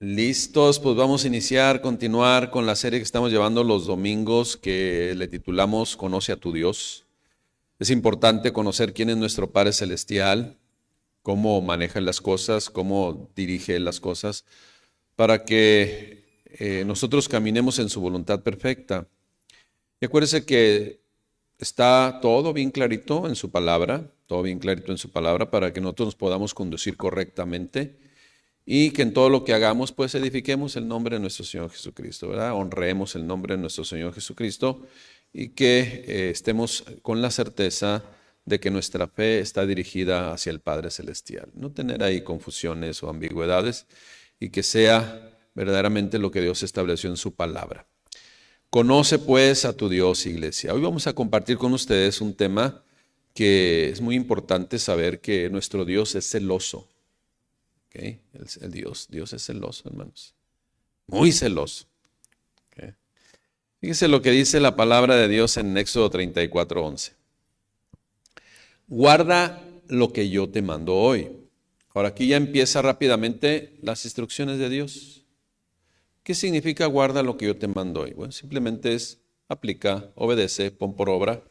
Listos, pues vamos a continuar con la serie que estamos llevando los domingos que le titulamos Conoce a tu Dios. Es importante conocer quién es nuestro Padre Celestial, cómo maneja las cosas, cómo dirige las cosas, para que nosotros caminemos en su voluntad perfecta. Y acuérdese que está todo bien clarito en su palabra, todo bien clarito en su palabra para que nosotros nos podamos conducir correctamente. Y que en todo lo que hagamos, pues edifiquemos el nombre de nuestro Señor Jesucristo, ¿verdad? Honremos el nombre de nuestro Señor Jesucristo y que estemos con la certeza de que nuestra fe está dirigida hacia el Padre Celestial. No tener ahí confusiones o ambigüedades y que sea verdaderamente lo que Dios estableció en su palabra. Conoce pues a tu Dios, iglesia. Hoy vamos a compartir con ustedes un tema que es muy importante saber que nuestro Dios es celoso. Okay. Dios es celoso, hermanos. Muy celoso. Okay. Fíjese lo que dice la palabra de Dios en Éxodo 34:11. Guarda lo que yo te mando hoy. Ahora aquí ya empieza rápidamente las instrucciones de Dios. ¿Qué significa guarda lo que yo te mando hoy? Bueno, simplemente es aplica, obedece, pon por obra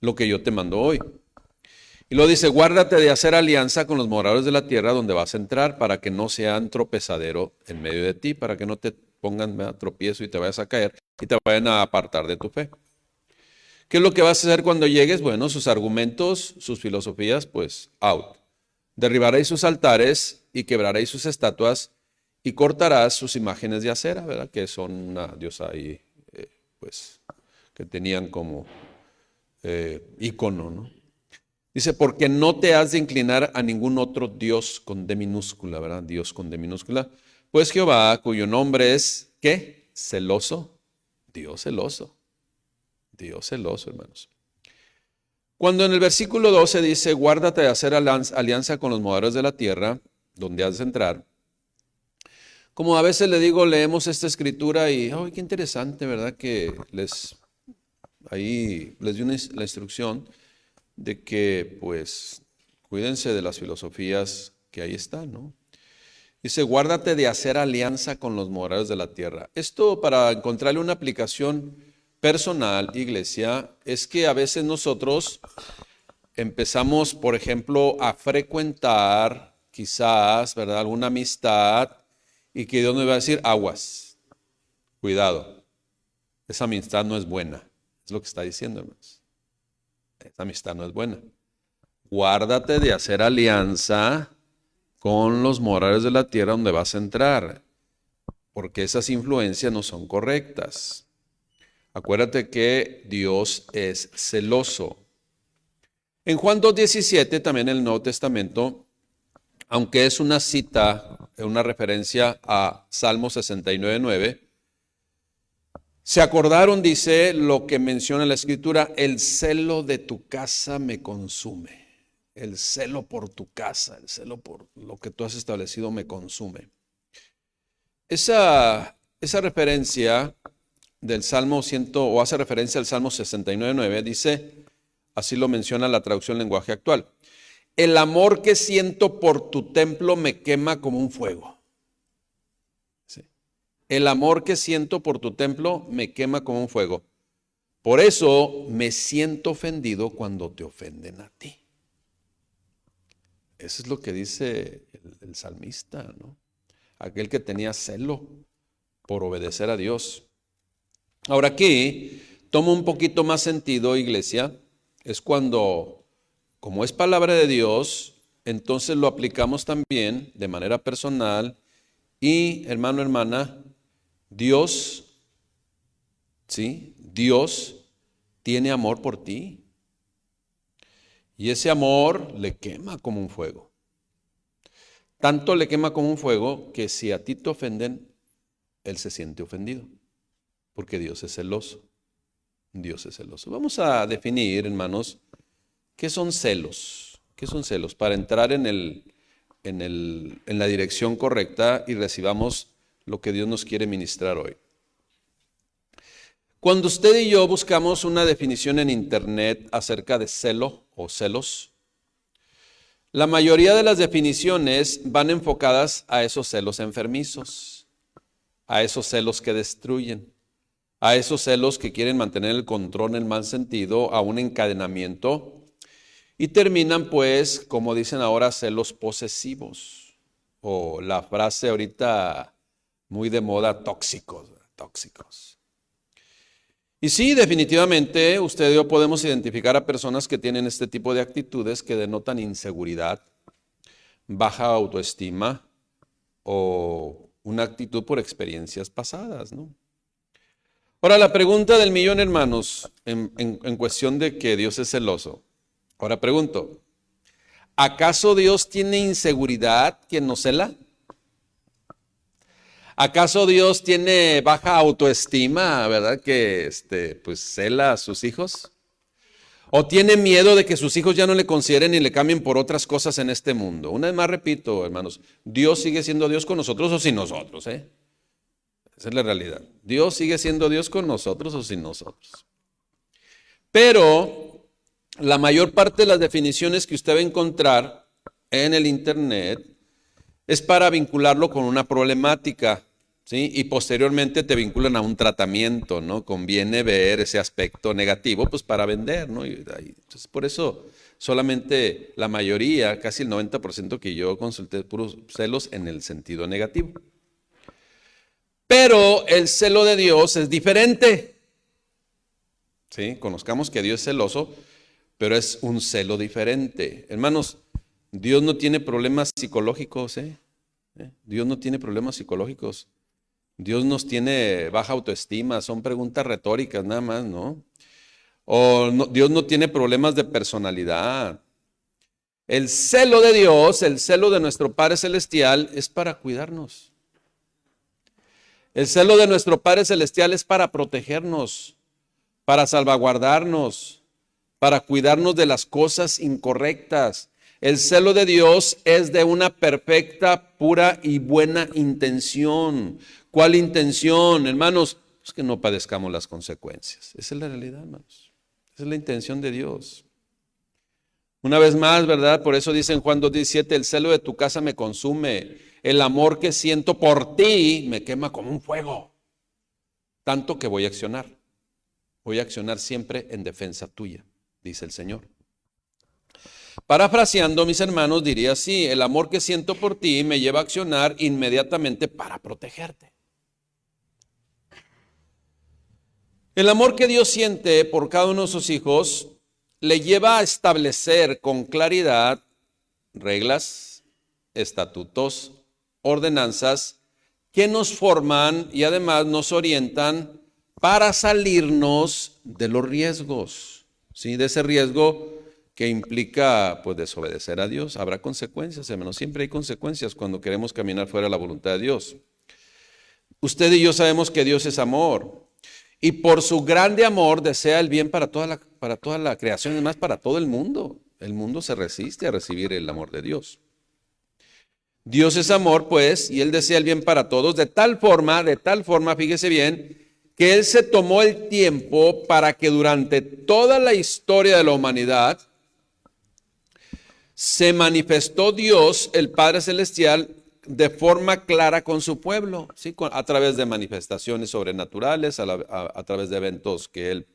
lo que yo te mando hoy. Y luego dice, guárdate de hacer alianza con los moradores de la tierra donde vas a entrar para que no sean tropezadero en medio de ti, para que no te pongan a tropiezo y te vayas a caer y te vayan a apartar de tu fe. ¿Qué es lo que vas a hacer cuando llegues? Bueno, sus argumentos, sus filosofías, pues out. Derribaréis sus altares y quebraréis sus estatuas y cortarás sus imágenes de acera, ¿verdad? Que son una diosa ahí, pues, que tenían como ícono, ¿no? Dice, porque no te has de inclinar a ningún otro Dios con D minúscula, ¿verdad? Dios con D minúscula. Pues Jehová, cuyo nombre es, ¿qué? Celoso. Dios celoso. Dios celoso, hermanos. Cuando en el versículo 12 dice, guárdate de hacer alianza con los moradores de la tierra, donde has de entrar. Como a veces le digo, leemos esta escritura y, ¡ay, qué interesante!, ¿verdad? Que ahí les dio la instrucción de que pues cuídense de las filosofías que ahí están, ¿no? Dice, guárdate de hacer alianza con los moradores de la tierra. Esto para encontrarle una aplicación personal, iglesia, es que a veces nosotros empezamos, por ejemplo, a frecuentar quizás, ¿verdad?, alguna amistad y que Dios nos va a decir, aguas, cuidado, esa amistad no es buena. Es lo que está diciendo, hermanos. Esa amistad no es buena. Guárdate de hacer alianza con los moradores de la tierra donde vas a entrar, porque esas influencias no son correctas. Acuérdate que Dios es celoso. En Juan 2:17, también en el Nuevo Testamento, aunque es una cita, una referencia a Salmo 69:9, se acordaron, dice, lo que menciona la Escritura, el celo de tu casa me consume. El celo por tu casa, el celo por lo que tú has establecido me consume. Esa referencia del Salmo 100, o hace referencia al Salmo 69:9, dice, así lo menciona la traducción lenguaje actual. El amor que siento por tu templo me quema como un fuego. El amor que siento por tu templo me quema como un fuego. Por eso me siento ofendido cuando te ofenden a ti. Eso es lo que dice el salmista, ¿no? Aquel que tenía celo por obedecer a Dios. Ahora aquí toma un poquito más sentido, iglesia, es cuando, como es palabra de Dios, entonces lo aplicamos también de manera personal y, hermano, hermana, Dios, ¿sí? Dios tiene amor por ti. Y ese amor le quema como un fuego. Tanto le quema como un fuego que si a ti te ofenden, Él se siente ofendido. Porque Dios es celoso. Dios es celoso. Vamos a definir, hermanos, ¿qué son celos? ¿Qué son celos? Para entrar en la dirección correcta y recibamos lo que Dios nos quiere ministrar hoy. Cuando usted y yo buscamos una definición en internet acerca de celo o celos, La mayoría de las definiciones van enfocadas a esos celos enfermizos, a esos celos que destruyen, a esos celos que quieren mantener el control en el mal sentido, a un encadenamiento, y terminan pues, como dicen ahora, celos posesivos, o la frase ahorita muy de moda, tóxicos, tóxicos. Y sí, definitivamente usted y yo podemos identificar a personas que tienen este tipo de actitudes que denotan inseguridad, baja autoestima o una actitud por experiencias pasadas, ¿no? Ahora, la pregunta del millón, hermanos, en cuestión de que Dios es celoso. Ahora pregunto, ¿acaso Dios tiene inseguridad quien nos cela? ¿Acaso Dios tiene baja autoestima, verdad, que pues cela a sus hijos? ¿O tiene miedo de que sus hijos ya no le consideren y le cambien por otras cosas en este mundo? Una vez más repito, hermanos, Dios sigue siendo Dios con nosotros o sin nosotros, ¿eh? Esa es la realidad. Dios sigue siendo Dios con nosotros o sin nosotros. Pero la mayor parte de las definiciones que usted va a encontrar en el internet es para vincularlo con una problemática, ¿sí? Y posteriormente te vinculan a un tratamiento, ¿no? Conviene ver ese aspecto negativo, pues para vender, ¿no? Entonces, por eso solamente la mayoría, casi el 90% que yo consulté, puros celos en el sentido negativo. Pero el celo de Dios es diferente. ¿Sí? Conozcamos que Dios es celoso, pero es un celo diferente. Hermanos, Dios no tiene problemas psicológicos, ¿eh? Dios no tiene problemas psicológicos. Dios nos tiene baja autoestima, son preguntas retóricas nada más, ¿no? Dios no tiene problemas de personalidad. El celo de Dios, el celo de nuestro Padre Celestial es para cuidarnos. El celo de nuestro Padre Celestial es para protegernos, para salvaguardarnos, para cuidarnos de las cosas incorrectas. El celo de Dios es de una perfecta, pura y buena intención. ¿Cuál intención, hermanos? Pues que no padezcamos las consecuencias. Esa es la realidad, hermanos. Esa es la intención de Dios. Una vez más, ¿verdad? Por eso dice en Juan 2:17, el celo de tu casa me consume. El amor que siento por ti me quema como un fuego. Tanto que voy a accionar. Voy a accionar siempre en defensa tuya, dice el Señor. Parafraseando, mis hermanos, diría así: el amor que siento por ti me lleva a accionar inmediatamente para protegerte. El amor que Dios siente por cada uno de sus hijos le lleva a establecer con claridad reglas, estatutos, ordenanzas que nos forman y además nos orientan para salirnos de los riesgos, ¿sí? De ese riesgo que implica pues desobedecer a Dios. Habrá consecuencias, hermanos, siempre hay consecuencias cuando queremos caminar fuera de la voluntad de Dios. Usted y yo sabemos que Dios es amor y por su grande amor desea el bien para toda la creación, además para todo el mundo. El mundo se resiste a recibir el amor de Dios. Dios es amor, pues, y Él desea el bien para todos, de tal forma, fíjese bien, que Él se tomó el tiempo para que durante toda la historia de la humanidad se manifestó Dios, el Padre Celestial, de forma clara con su pueblo, ¿sí? A través de manifestaciones sobrenaturales, a través de eventos que Él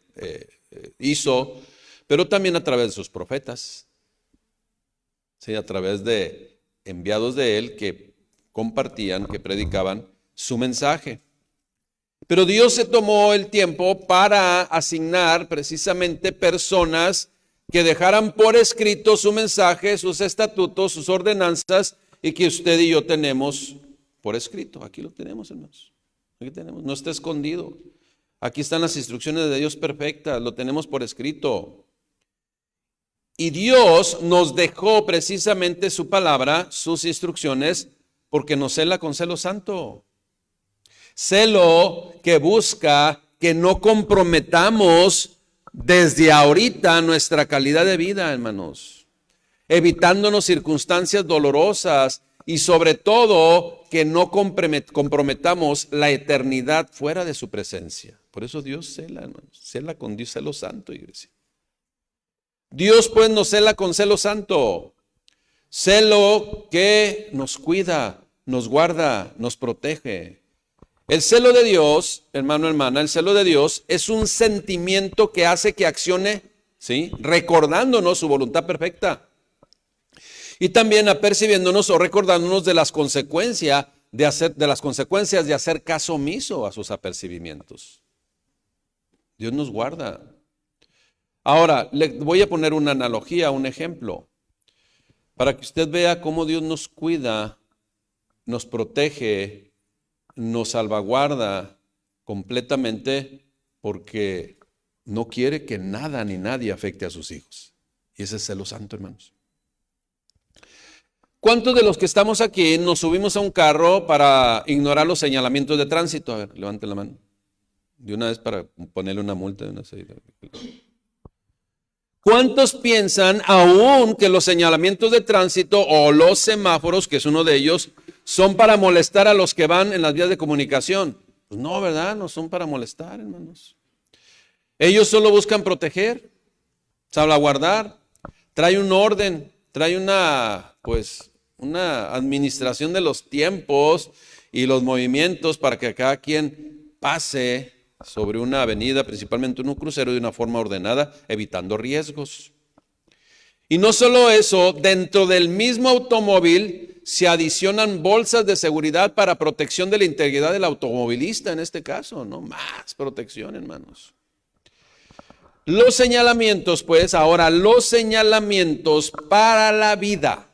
hizo, pero también a través de sus profetas, ¿sí? A través de enviados de Él que compartían, que predicaban su mensaje. Pero Dios se tomó el tiempo para asignar precisamente personas que dejaran por escrito su mensaje, sus estatutos, sus ordenanzas, y que usted y yo tenemos por escrito. Aquí lo tenemos, hermanos. Aquí tenemos, no está escondido. Aquí están las instrucciones de Dios perfectas, lo tenemos por escrito. Y Dios nos dejó precisamente su palabra, sus instrucciones, porque nos cela con celo santo. Celo que busca que no comprometamos desde ahorita nuestra calidad de vida, hermanos, evitándonos circunstancias dolorosas y sobre todo que no comprometamos la eternidad fuera de su presencia. Por eso Dios cela, hermanos, cela con Dios, celo santo, iglesia. Dios pues nos cela con celo santo. Celo que nos cuida, nos guarda, nos protege. El celo de Dios, hermano, hermana, el celo de Dios es un sentimiento que hace que accione, ¿sí?, recordándonos su voluntad perfecta. Y también apercibiéndonos o recordándonos de las consecuencias de hacer caso omiso a sus apercibimientos. Dios nos guarda. Ahora, le voy a poner una analogía, un ejemplo, para que usted vea cómo Dios nos cuida, nos protege, nos salvaguarda completamente, porque no quiere que nada ni nadie afecte a sus hijos. Y ese es celo santo, hermanos. ¿Cuántos de los que estamos aquí nos subimos a un carro para ignorar los señalamientos de tránsito? A ver, levanten la mano. De una vez para ponerle una multa. ¿Cuántos piensan aún que los señalamientos de tránsito o los semáforos, que es uno de ellos, son para molestar a los que van en las vías de comunicación? Pues no, ¿verdad? No son para molestar, hermanos. Ellos solo buscan proteger, salvaguardar, trae un orden, trae una administración de los tiempos y los movimientos para que cada quien pase sobre una avenida, principalmente en un crucero, de una forma ordenada, evitando riesgos. Y no solo eso, dentro del mismo automóvil se adicionan bolsas de seguridad para protección de la integridad del automovilista, en este caso, ¿no? Más protección, hermanos. Los señalamientos, pues, ahora los señalamientos para la vida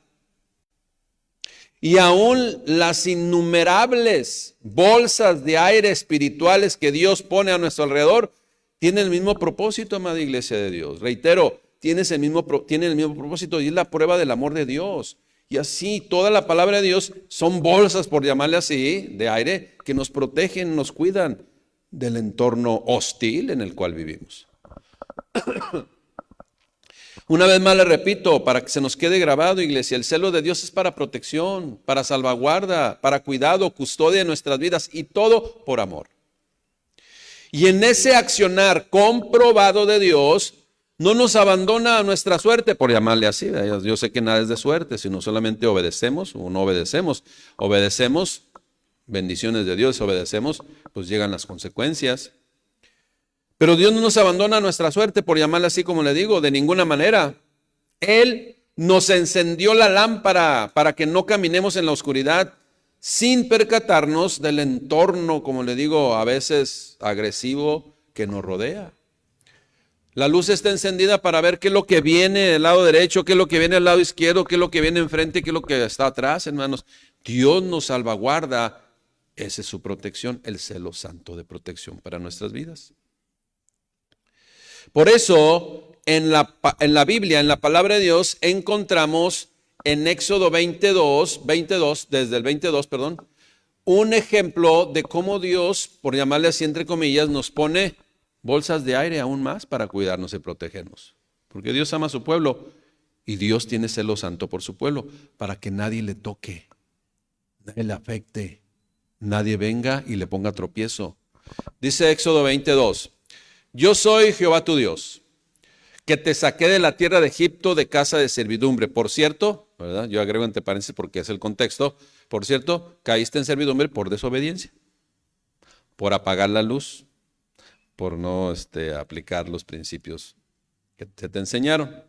y aún las innumerables bolsas de aire espirituales que Dios pone a nuestro alrededor, tienen el mismo propósito, amada iglesia de Dios. Reitero, tienen el mismo propósito, y es la prueba del amor de Dios. Y así toda la palabra de Dios son bolsas, por llamarle así, de aire, que nos protegen, nos cuidan del entorno hostil en el cual vivimos. Una vez más le repito, para que se nos quede grabado, iglesia, el celo de Dios es para protección, para salvaguarda, para cuidado, custodia de nuestras vidas, y todo por amor. Y en ese accionar comprobado de Dios, no nos abandona a nuestra suerte, por llamarle así. Yo sé que nada es de suerte, sino solamente obedecemos o no obedecemos. Obedecemos, bendiciones de Dios, obedecemos, pues llegan las consecuencias. Pero Dios no nos abandona a nuestra suerte, por llamarla así como le digo, de ninguna manera. Él nos encendió la lámpara para que no caminemos en la oscuridad sin percatarnos del entorno, como le digo, a veces agresivo que nos rodea. La luz está encendida para ver qué es lo que viene del lado derecho, qué es lo que viene del lado izquierdo, qué es lo que viene enfrente, qué es lo que está atrás, hermanos. Dios nos salvaguarda. Esa es su protección, el celo santo de protección para nuestras vidas. Por eso, en la Biblia, en la palabra de Dios, encontramos en Éxodo 22, desde el 22, un ejemplo de cómo Dios, por llamarle así entre comillas, nos pone bolsas de aire aún más para cuidarnos y protegernos. Porque Dios ama a su pueblo y Dios tiene celo santo por su pueblo, para que nadie le toque, nadie le afecte, nadie venga y le ponga tropiezo. Dice Éxodo 22. Yo soy Jehová tu Dios, que te saqué de la tierra de Egipto de casa de servidumbre. Por cierto, ¿verdad? Yo agrego entre paréntesis porque es el contexto. Por cierto, caíste en servidumbre por desobediencia, por apagar la luz, por no aplicar los principios que se te enseñaron.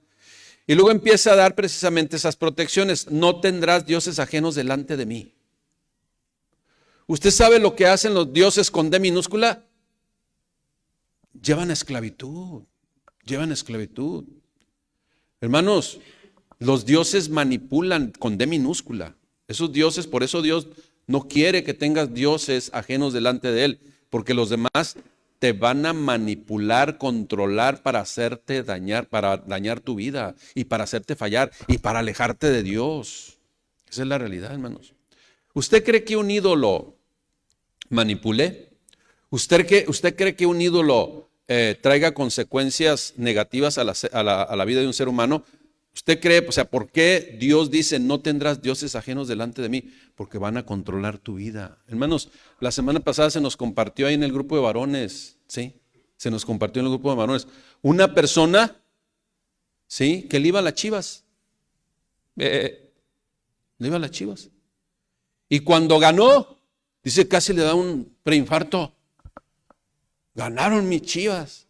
Y luego empieza a dar precisamente esas protecciones. No tendrás dioses ajenos delante de mí. ¿Usted sabe lo que hacen los dioses con D minúscula? Llevan esclavitud. Hermanos, los dioses manipulan con D minúscula. Esos dioses, por eso Dios no quiere que tengas dioses ajenos delante de Él, porque los demás te van a manipular, controlar para hacerte dañar, para dañar tu vida y para hacerte fallar y para alejarte de Dios. Esa es la realidad, hermanos. ¿Usted cree que un ídolo manipule? ¿Usted cree que un ídolo traiga consecuencias negativas a la vida de un ser humano? ¿Usted cree, por qué Dios dice no tendrás dioses ajenos delante de mí? Porque van a controlar tu vida. Hermanos, la semana pasada se nos compartió ahí en el grupo de varones, ¿sí? Se nos compartió en el grupo de varones. Una persona, ¿sí? Que le iba a las Chivas. Le iba a las Chivas. Y cuando ganó, dice, casi le da un preinfarto. Ganaron mis Chivas.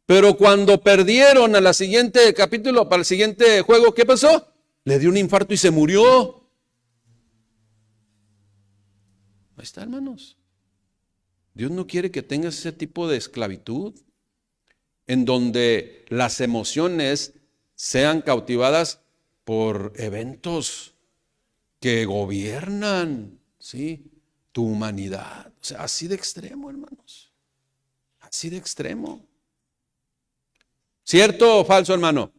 Pero cuando perdieron a la siguiente capítulo, para el siguiente juego, ¿qué pasó? Le dio un infarto y se murió. Ahí está, hermanos. Dios no quiere que tengas ese tipo de esclavitud en donde las emociones sean cautivadas por eventos que gobiernan, ¿sí?, tu humanidad. O sea, así de extremo, hermanos. Así de extremo. ¿Cierto o falso, hermano?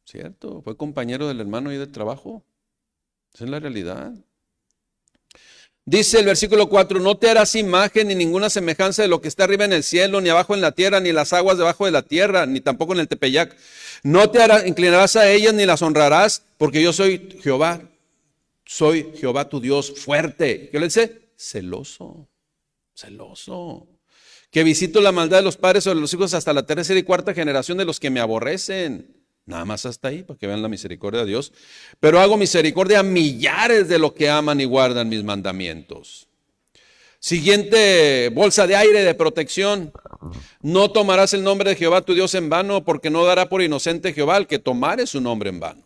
Cierto, fue compañero del hermano ahí de trabajo. Esa es la realidad. Dice el versículo 4, no te harás imagen ni ninguna semejanza de lo que está arriba en el cielo, ni abajo en la tierra, ni las aguas debajo de la tierra, ni tampoco en el Tepeyac. No te inclinarás a ellas ni las honrarás, porque yo soy Jehová tu Dios fuerte. ¿Qué le dice? Celoso, celoso. Que visito la maldad de los padres sobre los hijos hasta la tercera y cuarta generación de los que me aborrecen. Nada más hasta ahí, para que vean la misericordia de Dios. Pero hago misericordia a millares de los que aman y guardan mis mandamientos. Siguiente bolsa de aire de protección. No tomarás el nombre de Jehová tu Dios en vano, porque no dará por inocente Jehová al que tomare su nombre en vano.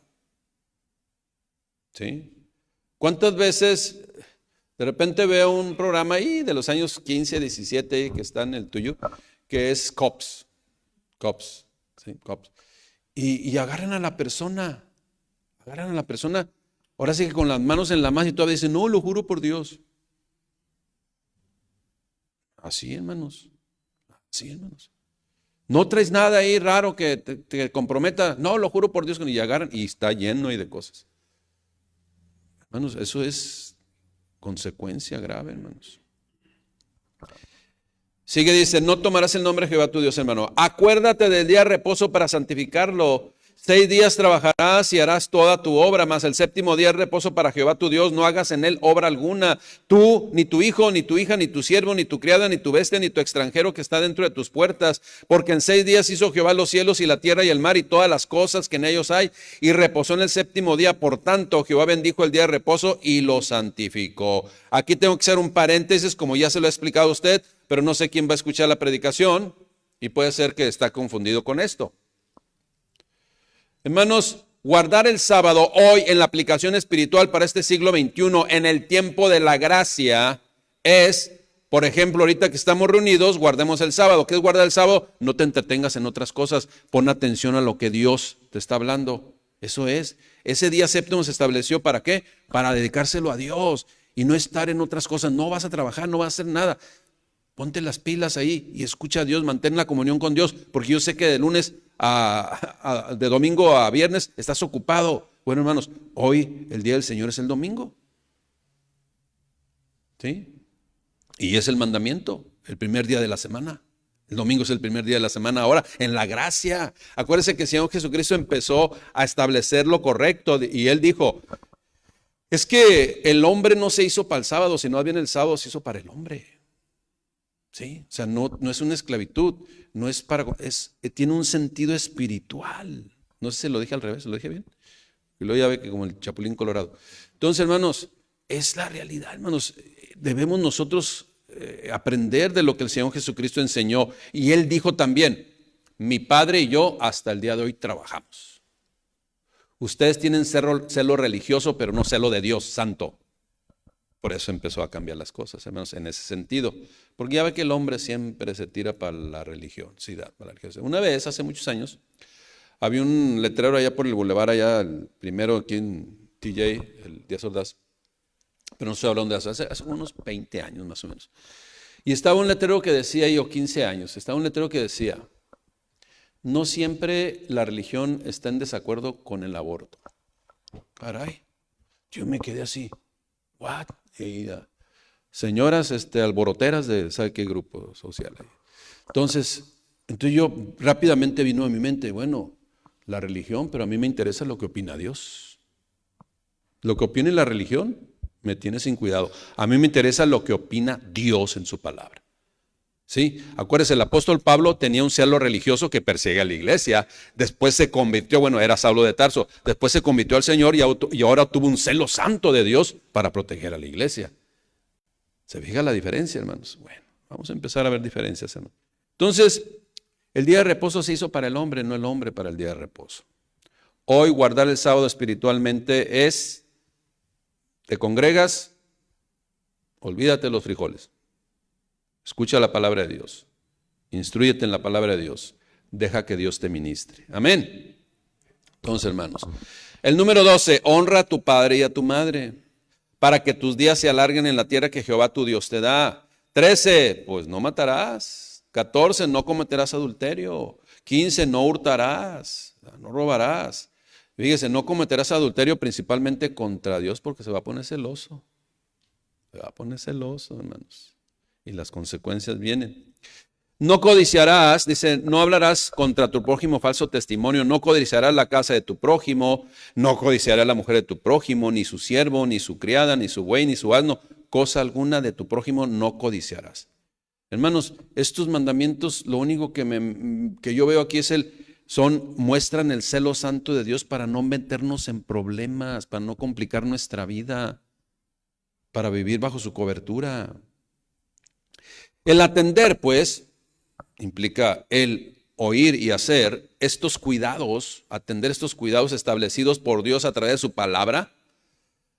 ¿Sí? ¿Cuántas veces de repente veo un programa ahí de los años 15, 17 que está en el tuyo, que es Cops, ¿sí? Cops. Y agarran a la persona, ahora sí que con las manos en la mano y todavía dicen, no, lo juro por Dios. Así, hermanos. No traes nada ahí raro que te comprometa, no, lo juro por Dios, y agarran y está lleno ahí de cosas. Hermanos, eso es consecuencia grave, hermanos. Sigue, dice, no tomarás el nombre de Jehová tu Dios, hermano. Acuérdate del día de reposo para santificarlo. 6 días trabajarás y harás toda tu obra, mas el séptimo día de reposo para Jehová tu Dios, no hagas en él obra alguna. Tú, ni tu hijo, ni tu hija, ni tu siervo, ni tu criada, ni tu bestia, ni tu extranjero que está dentro de tus puertas. Porque en 6 días hizo Jehová los cielos y la tierra y el mar y todas las cosas que en ellos hay, y reposó en el séptimo día. Por tanto, Jehová bendijo el día de reposo y lo santificó. Aquí tengo que hacer un paréntesis, como ya se lo he explicado a usted, pero no sé quién va a escuchar la predicación y puede ser que está confundido con esto. Hermanos, guardar el sábado hoy en la aplicación espiritual para este siglo XXI, en el tiempo de la gracia, es, por ejemplo, ahorita que estamos reunidos, guardemos el sábado. ¿Qué es guardar el sábado? No te entretengas en otras cosas, pon atención a lo que Dios te está hablando. Eso es, ese día séptimo se estableció ¿para qué? Para dedicárselo a Dios y no estar en otras cosas. No vas a trabajar, no vas a hacer nada. Ponte las pilas ahí y escucha a Dios, mantén la comunión con Dios, porque yo sé que de lunes de domingo a viernes estás ocupado. Bueno, hermanos, hoy el día del Señor es el domingo. ¿Sí? Y es el mandamiento, el primer día de la semana. El domingo es el primer día de la semana. Ahora, en la gracia, acuérdense que el Señor Jesucristo empezó a establecer lo correcto y Él dijo, es que el hombre no se hizo para el sábado, sino bien el sábado se hizo para el hombre. ¿Sí? O sea, no es una esclavitud, no es tiene un sentido espiritual. No sé si lo dije al revés, ¿lo dije bien? Y luego ya ve que como el chapulín colorado. Entonces, hermanos, es la realidad, hermanos. Debemos nosotros aprender de lo que el Señor Jesucristo enseñó. Y Él dijo también, mi Padre y yo hasta el día de hoy trabajamos. Ustedes tienen celo religioso, pero no celo de Dios santo. Por eso empezó a cambiar las cosas, hermanos, en ese sentido. Porque ya ve que el hombre siempre se tira para la religiosidad. Una vez, hace muchos años, había un letrero allá por el bulevar, allá, el primero aquí en TJ, el Díaz Ordaz, pero no estoy hablando de eso, hace unos 20 años más o menos. Y estaba un letrero que decía, yo 15 años, estaba un letrero que decía, no siempre la religión está en desacuerdo con el aborto. Caray, yo me quedé así, ¿what? Y, señoras alboroteras de ¿sabe qué grupo social hay? Entonces yo rápidamente vino a mi mente, bueno, la religión, pero a mí me interesa lo que opina Dios. Lo que opine la religión me tiene sin cuidado. A mí me interesa lo que opina Dios en su palabra. ¿Sí? Acuérdense, el apóstol Pablo tenía un celo religioso que perseguía a la iglesia. Después se convirtió, bueno, era Saulo de Tarso. Después se convirtió al Señor y ahora tuvo un celo santo de Dios para proteger a la iglesia. ¿Se fija la diferencia, hermanos? Bueno, vamos a empezar a ver diferencias, hermanos. Entonces, el día de reposo se hizo para el hombre, no el hombre para el día de reposo. Hoy guardar el sábado espiritualmente es, te congregas, olvídate los frijoles. Escucha la palabra de Dios. Instrúyete en la palabra de Dios. Deja que Dios te ministre. Amén. Entonces, hermanos, el número 12, honra a tu padre y a tu madre, para que tus días se alarguen en la tierra que Jehová tu Dios te da. 13, pues no matarás. 14, no cometerás adulterio. 15, no hurtarás, no robarás. Fíjese, no cometerás adulterio principalmente contra Dios porque se va a poner celoso. Se va a poner celoso, hermanos. Y las consecuencias vienen. No codiciarás, dice, no hablarás contra tu prójimo falso testimonio, no codiciarás la casa de tu prójimo, no codiciarás la mujer de tu prójimo, ni su siervo, ni su criada, ni su buey, ni su asno, cosa alguna de tu prójimo no codiciarás. Hermanos, estos mandamientos, lo único que yo veo aquí muestran el celo santo de Dios para no meternos en problemas, para no complicar nuestra vida, para vivir bajo su cobertura. El atender, pues, implica el oír y hacer estos cuidados, atender estos cuidados establecidos por Dios a través de su palabra,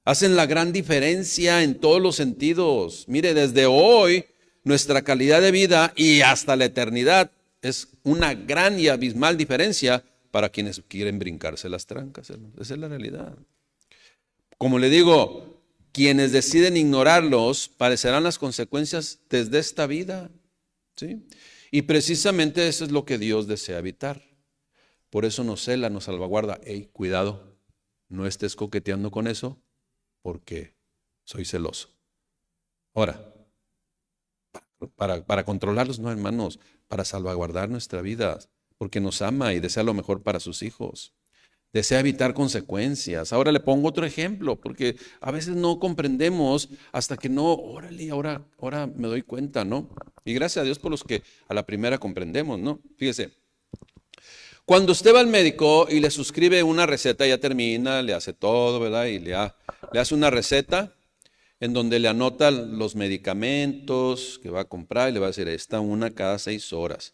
hacen la gran diferencia en todos los sentidos. Mire, desde hoy, nuestra calidad de vida y hasta la eternidad es una gran y abismal diferencia para quienes quieren brincarse las trancas, hermano. Esa es la realidad. Como le digo, quienes deciden ignorarlos padecerán las consecuencias desde esta vida, ¿sí? Y precisamente eso es lo que Dios desea evitar. Por eso nos cela, nos salvaguarda. Hey, cuidado, no estés coqueteando con eso porque soy celoso. Ahora, para controlarlos, no, hermanos, para salvaguardar nuestra vida, porque nos ama y desea lo mejor para sus hijos. Desea evitar consecuencias. Ahora le pongo otro ejemplo, porque a veces no comprendemos hasta que no, órale, ahora me doy cuenta, ¿no? Y gracias a Dios por los que a la primera comprendemos, ¿no? Fíjese, cuando usted va al médico y le suscribe una receta, ya termina, le hace todo, ¿verdad? Y le hace una receta en donde le anota los medicamentos que va a comprar y le va a decir, esta una cada 6 horas,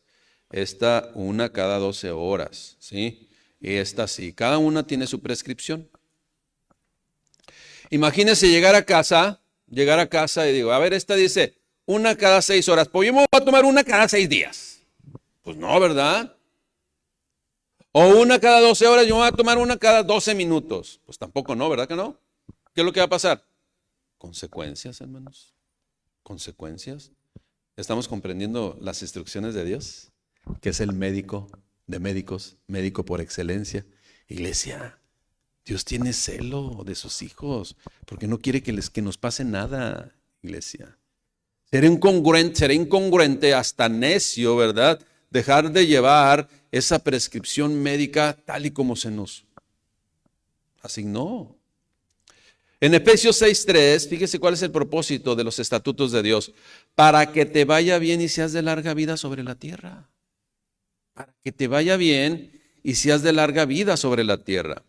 esta una cada 12 horas, ¿sí? Y esta sí, cada una tiene su prescripción. Imagínese llegar a casa y digo, a ver, esta dice, una cada 6 horas, pues yo me voy a tomar una cada 6 días. Pues no, ¿verdad? O una cada 12 horas, yo me voy a tomar una cada 12 minutos. Pues tampoco no, ¿verdad que no? ¿Qué es lo que va a pasar? Consecuencias, hermanos. Consecuencias. ¿Estamos comprendiendo las instrucciones de Dios? Que es el médico de médicos, médico por excelencia. Iglesia, Dios tiene celo de sus hijos, porque no quiere que nos pase nada, iglesia. Será incongruente, hasta necio, ¿verdad? Dejar de llevar esa prescripción médica tal y como se nos asignó. En Efesios 6:3, fíjese cuál es el propósito de los estatutos de Dios. Para que te vaya bien y seas de larga vida sobre la tierra. Para que te vaya bien y seas de larga vida sobre la tierra.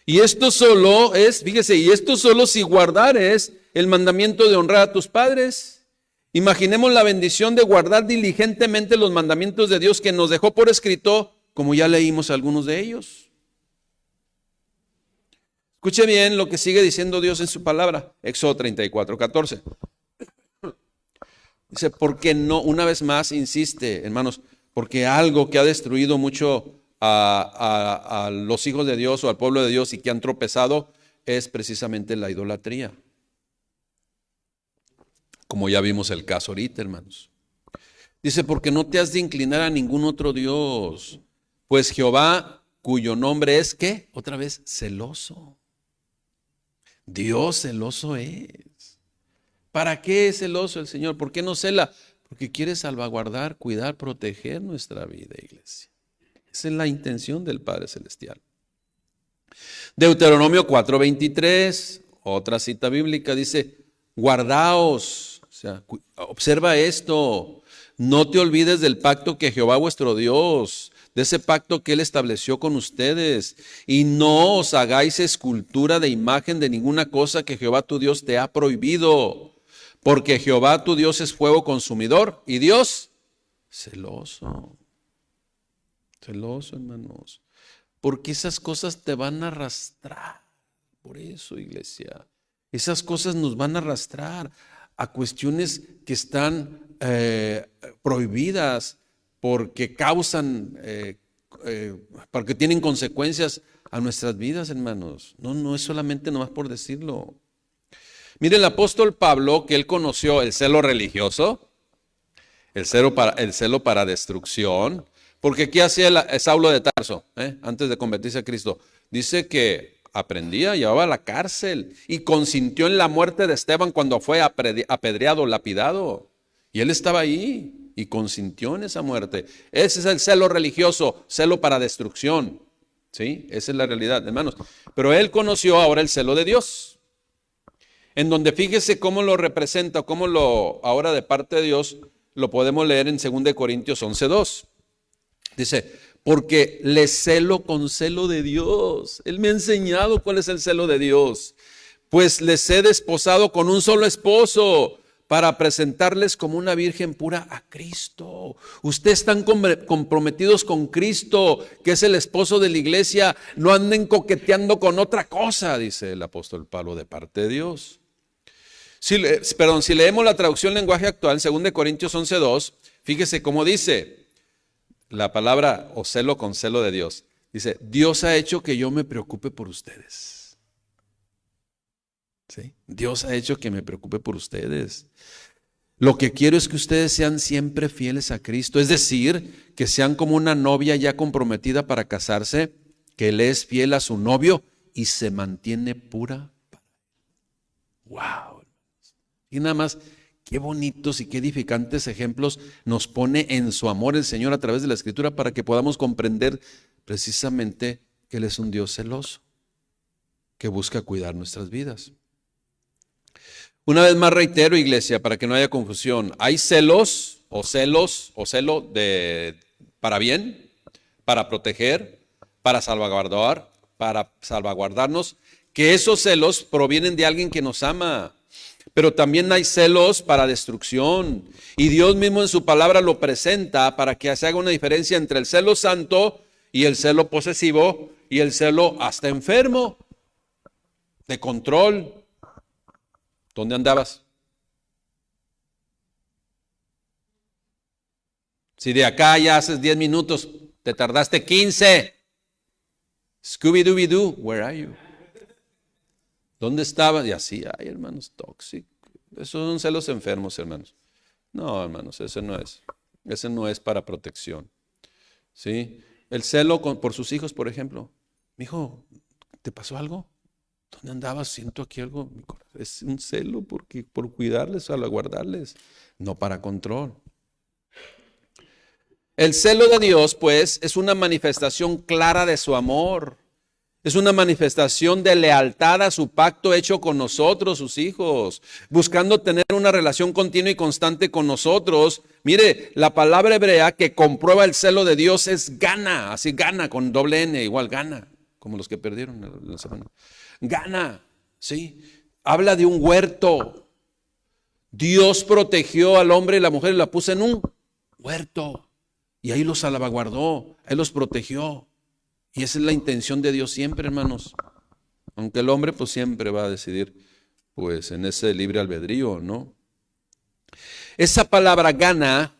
Y esto solo es, fíjese, y esto solo si guardares el mandamiento de honrar a tus padres. Imaginemos la bendición de guardar diligentemente los mandamientos de Dios que nos dejó por escrito, como ya leímos algunos de ellos. Escuche bien lo que sigue diciendo Dios en su palabra, Éxodo 34:14. Dice, porque no, una vez más insiste, hermanos, porque algo que ha destruido mucho a los hijos de Dios o al pueblo de Dios y que han tropezado es precisamente la idolatría. Como ya vimos el caso ahorita, hermanos. Dice, porque no te has de inclinar a ningún otro Dios, pues Jehová, cuyo nombre es, ¿qué? Otra vez, celoso. Dios celoso es. ¿Para qué es celoso el Señor? ¿Por qué nos cela? Porque quiere salvaguardar, cuidar, proteger nuestra vida, iglesia. Esa es la intención del Padre Celestial. Deuteronomio 4:23, otra cita bíblica, dice, guardaos, o sea, observa esto, no te olvides del pacto que Jehová vuestro Dios, de ese pacto que Él estableció con ustedes. Y no os hagáis escultura de imagen de ninguna cosa que Jehová tu Dios te ha prohibido. Porque Jehová tu Dios es fuego consumidor y Dios celoso. Celoso, hermanos. Porque esas cosas te van a arrastrar. Por eso, iglesia, esas cosas nos van a arrastrar a cuestiones que están prohibidas porque causan, porque tienen consecuencias a nuestras vidas, hermanos. No es solamente nomás por decirlo. Mire, el apóstol Pablo, que él conoció el celo religioso, el celo para destrucción, porque ¿qué hacía Saulo de Tarso antes de convertirse a Cristo? Dice que aprendía, llevaba a la cárcel y consintió en la muerte de Esteban cuando fue apedreado, lapidado. Y él estaba ahí y consintió en esa muerte. Ese es el celo religioso, celo para destrucción. ¿Sí? Esa es la realidad, hermanos. Pero él conoció ahora el celo de Dios, en donde fíjese cómo lo representa, cómo ahora de parte de Dios lo podemos leer en 2 Corintios 11:2. Dice, porque le celo con celo de Dios. Él me ha enseñado cuál es el celo de Dios. Pues les he desposado con un solo esposo para presentarles como una virgen pura a Cristo. Ustedes están comprometidos con Cristo, que es el esposo de la iglesia. No anden coqueteando con otra cosa, dice el apóstol Pablo de parte de Dios. Si leemos la traducción lenguaje actual, 2 Corintios 11:2, fíjese cómo dice la palabra o celo con celo de Dios. Dice, Dios ha hecho que yo me preocupe por ustedes. ¿Sí? Dios ha hecho que me preocupe por ustedes. Lo que quiero es que ustedes sean siempre fieles a Cristo. Es decir, que sean como una novia ya comprometida para casarse, que le es fiel a su novio y se mantiene pura. ¡Wow! Y nada más, qué bonitos y qué edificantes ejemplos nos pone en su amor el Señor a través de la Escritura para que podamos comprender precisamente que Él es un Dios celoso, que busca cuidar nuestras vidas. Una vez más reitero, iglesia, para que no haya confusión, hay celo para bien, para proteger, para salvaguardarnos, que esos celos provienen de alguien que nos ama. Pero también hay celos para destrucción. Y Dios mismo en su palabra lo presenta para que se haga una diferencia entre el celo santo y el celo posesivo y el celo hasta enfermo, de control. ¿Dónde andabas? Si de acá ya haces 10 minutos, te tardaste 15. Scooby-Dooby-Doo, where are you? ¿Dónde estabas? Y así, ay, hermanos, tóxicos. Esos son celos enfermos, hermanos. No, hermanos, ese no es. Ese no es para protección. ¿Sí? El celo por sus hijos, por ejemplo. Mi hijo, ¿te pasó algo? ¿Dónde andabas? Siento aquí algo. Es un celo por cuidarles, salvaguardarles, no para control. El celo de Dios, pues, es una manifestación clara de su amor. Es una manifestación de lealtad a su pacto hecho con nosotros, sus hijos, buscando tener una relación continua y constante con nosotros. Mire, la palabra hebrea que comprueba el celo de Dios es gana, así gana con doble N, igual gana, como los que perdieron la semana. Gana, ¿sí? Habla de un huerto. Dios protegió al hombre y la mujer y la puso en un huerto. Y ahí los salvaguardó, ahí los protegió. Y esa es la intención de Dios siempre, hermanos. Aunque el hombre pues siempre va a decidir pues en ese libre albedrío, ¿no? Esa palabra gana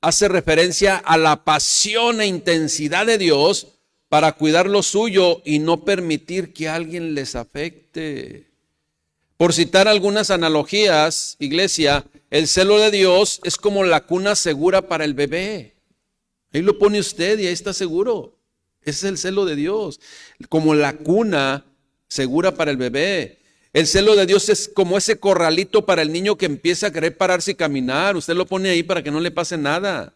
hace referencia a la pasión e intensidad de Dios para cuidar lo suyo y no permitir que alguien les afecte. Por citar algunas analogías, iglesia, el celo de Dios es como la cuna segura para el bebé. Ahí lo pone usted y ahí está seguro. Ese es el celo de Dios, como la cuna segura para el bebé. El celo de Dios es como ese corralito para el niño que empieza a querer pararse y caminar. Usted lo pone ahí para que no le pase nada.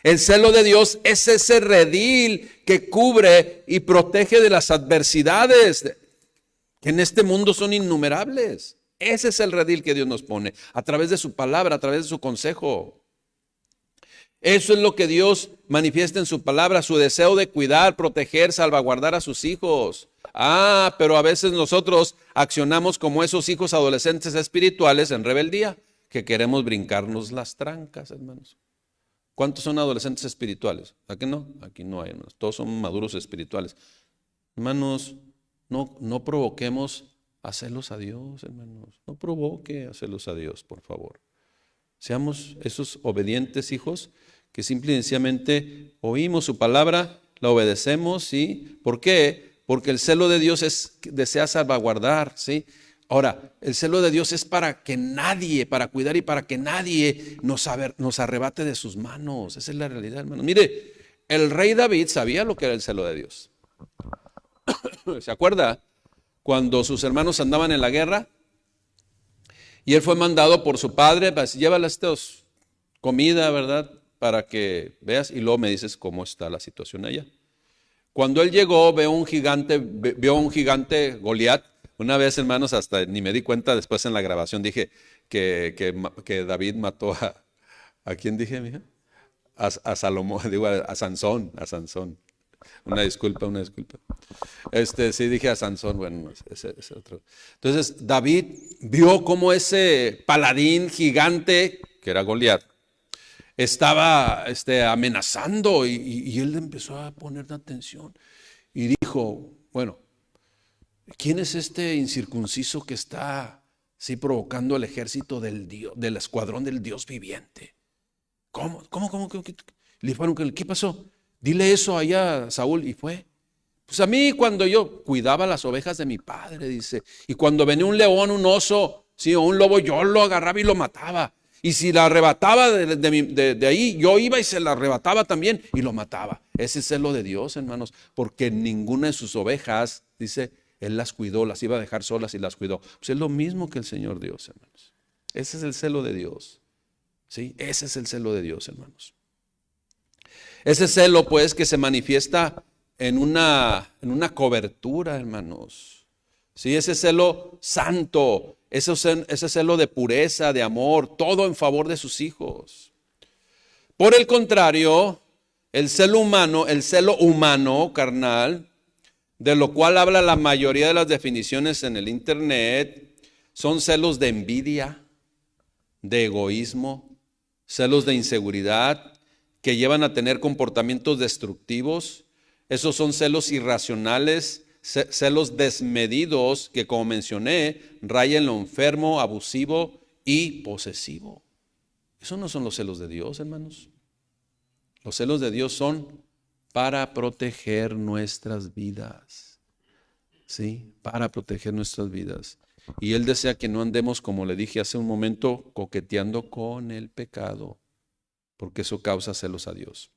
El celo de Dios es ese redil que cubre y protege de las adversidades que en este mundo son innumerables. Ese es el redil que Dios nos pone a través de su palabra, a través de su consejo. Eso es lo que Dios manifiesta en su palabra, su deseo de cuidar, proteger, salvaguardar a sus hijos. Pero a veces nosotros accionamos como esos hijos adolescentes espirituales en rebeldía, que queremos brincarnos las trancas, hermanos. ¿Cuántos son adolescentes espirituales? ¿Aquí no? Aquí no hay, hermanos. Todos son maduros espirituales. Hermanos, no provoquemos a celos a Dios, hermanos. No provoque a celos a Dios, por favor. Seamos esos obedientes hijos que simple y sencillamente oímos su palabra, la obedecemos, ¿sí? ¿Por qué? Porque el celo de Dios desea salvaguardar, ¿sí? Ahora, el celo de Dios es para cuidar y para que nadie nos arrebate de sus manos. Esa es la realidad, hermano. Mire, el rey David sabía lo que era el celo de Dios. ¿Se acuerda? Cuando sus hermanos andaban en la guerra y él fue mandado por su padre, pues, llévale comida, ¿verdad? Para que veas y luego me dices cómo está la situación allá. Cuando él llegó, vio un gigante Goliat. Una vez, hermanos, hasta ni me di cuenta después en la grabación, dije que David mató ¿a quién dije, mija? A Salomón, digo a Sansón. Una disculpa. Sí, dije a Sansón, bueno, ese otro. Entonces, David vio cómo ese paladín gigante, que era Goliat, estaba amenazando y él empezó a poner atención y dijo, bueno, ¿quién es este incircunciso que está provocando el ejército del escuadrón del Dios viviente? ¿Cómo? Le dijeron, ¿qué pasó? Dile eso allá a Saúl. Y fue. Pues a mí cuando yo cuidaba las ovejas de mi padre, dice, y cuando venía un león, un oso, o un lobo, yo lo agarraba y lo mataba. Y si la arrebataba de ahí, yo iba y se la arrebataba también y lo mataba. Ese es celo de Dios, hermanos, porque ninguna de sus ovejas, dice, Él las cuidó, las iba a dejar solas y las cuidó. Pues es lo mismo que el Señor Dios, hermanos. Ese es el celo de Dios. ¿Sí? Ese es el celo de Dios, hermanos. Ese celo, pues, que se manifiesta en una cobertura, hermanos. ¿Sí? Ese celo santo, ese celo de pureza, de amor, todo en favor de sus hijos. Por el contrario, el celo humano, carnal, de lo cual habla la mayoría de las definiciones en el internet, son celos de envidia, de egoísmo, celos de inseguridad, que llevan a tener comportamientos destructivos. Esos son celos irracionales, celos desmedidos que, como mencioné, rayan en lo enfermo, abusivo y posesivo. Esos no son los celos de Dios, hermanos. Los celos de Dios son para proteger nuestras vidas. ¿Sí? Para proteger nuestras vidas. Y Él desea que no andemos, como le dije hace un momento, coqueteando con el pecado, porque eso causa celos a Dios.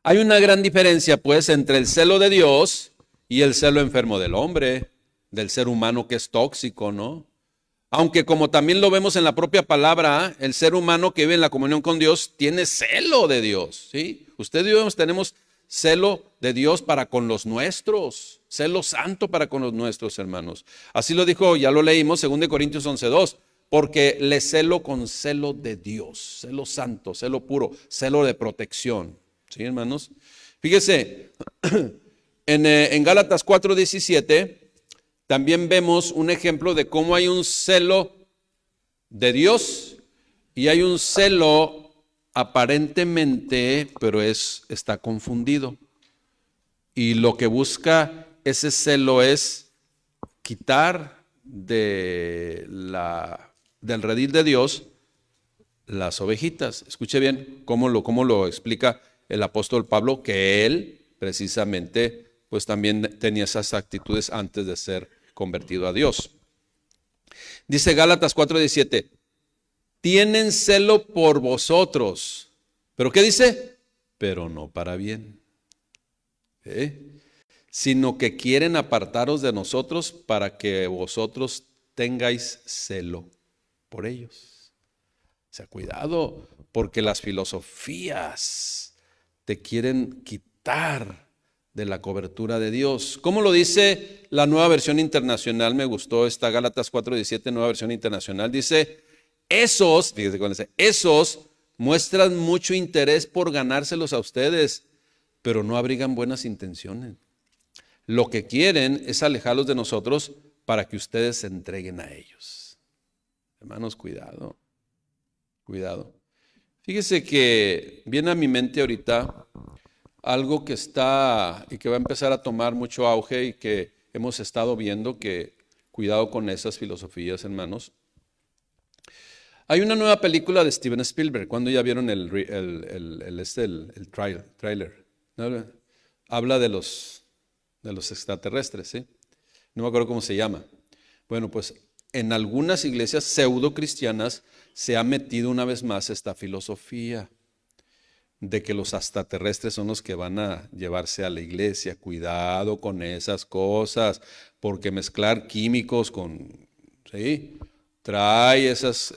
Hay una gran diferencia, pues, entre el celo de Dios y el celo enfermo del hombre, del ser humano que es tóxico, ¿no? Aunque como también lo vemos en la propia palabra, el ser humano que vive en la comunión con Dios tiene celo de Dios, ¿sí? Usted y yo tenemos celo de Dios para con los nuestros, celo santo para con los nuestros, hermanos. Así lo dijo, ya lo leímos, 2 Corintios 11:2, porque le celo con celo de Dios, celo santo, celo puro, celo de protección. ¿Sí, hermanos? Fíjese, en Gálatas 4:17 también vemos un ejemplo de cómo hay un celo de Dios y hay un celo aparentemente, pero está confundido. Y lo que busca ese celo es quitar del redil de Dios las ovejitas. Escuche bien cómo lo explica el apóstol Pablo, que él precisamente pues también tenía esas actitudes antes de ser convertido a Dios. Dice Gálatas 4:17, tienen celo por vosotros. ¿Pero qué dice? Pero no para bien. Sino que quieren apartaros de nosotros para que vosotros tengáis celo por ellos. O sea, cuidado, porque las filosofías te quieren quitar de la cobertura de Dios. ¿Cómo lo dice la Nueva Versión Internacional? Me gustó esta Gálatas 4:17, Nueva Versión Internacional. Dice, esos muestran mucho interés por ganárselos a ustedes, pero no abrigan buenas intenciones. Lo que quieren es alejarlos de nosotros para que ustedes se entreguen a ellos. Hermanos, cuidado, cuidado. Fíjese que viene a mi mente ahorita algo que está y que va a empezar a tomar mucho auge y que hemos estado viendo, que cuidado con esas filosofías, hermanos. Hay una nueva película de Steven Spielberg. ¿Cuándo ya vieron el tráiler? ¿No? Habla de los extraterrestres, ¿sí? No me acuerdo cómo se llama. Bueno, pues en algunas iglesias pseudo cristianas se ha metido una vez más esta filosofía de que los extraterrestres son los que van a llevarse a la iglesia. Cuidado con esas cosas, porque mezclar químicos con, ¿sí?, trae esas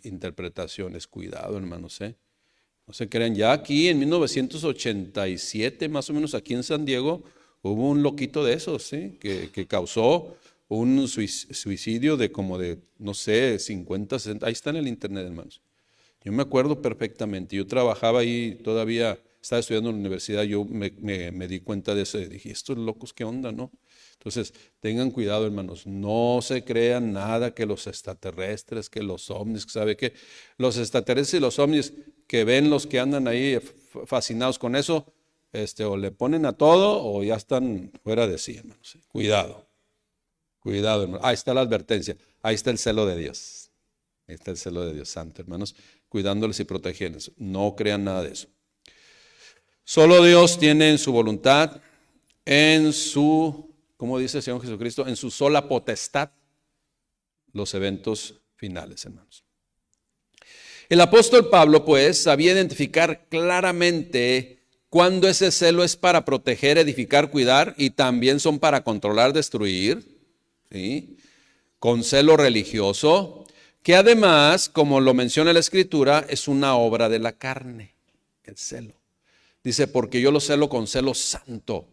interpretaciones. Cuidado, hermanos, no se crean. Ya aquí en 1987, más o menos aquí en San Diego, hubo un loquito de esos, ¿sí?, que causó un suicidio de como de, no sé, 50, 60. Ahí está en el internet, hermanos. Yo me acuerdo perfectamente. Yo trabajaba ahí, todavía estaba estudiando en la universidad. Yo me di cuenta de eso y dije, estos locos, ¿qué onda, no? Entonces, tengan cuidado, hermanos. No se crean nada que los extraterrestres, que los ovnis, que sabe qué. Los extraterrestres y los ovnis que ven los que andan ahí fascinados con eso, o le ponen a todo o ya están fuera de sí, hermanos. Cuidado, cuidado, hermanos. Ahí está la advertencia. Ahí está el celo de Dios. Ahí está el celo de Dios Santo, hermanos, cuidándoles y protegiéndoles. No crean nada de eso. Solo Dios tiene en su voluntad, en su, como dice el Señor Jesucristo, en su sola potestad, los eventos finales, hermanos. El apóstol Pablo, pues, sabía identificar claramente cuándo ese celo es para proteger, edificar, cuidar, y también son para controlar, destruir, ¿sí?, con celo religioso, que además, como lo menciona la Escritura, es una obra de la carne, el celo. Dice, porque yo lo celo con celo santo,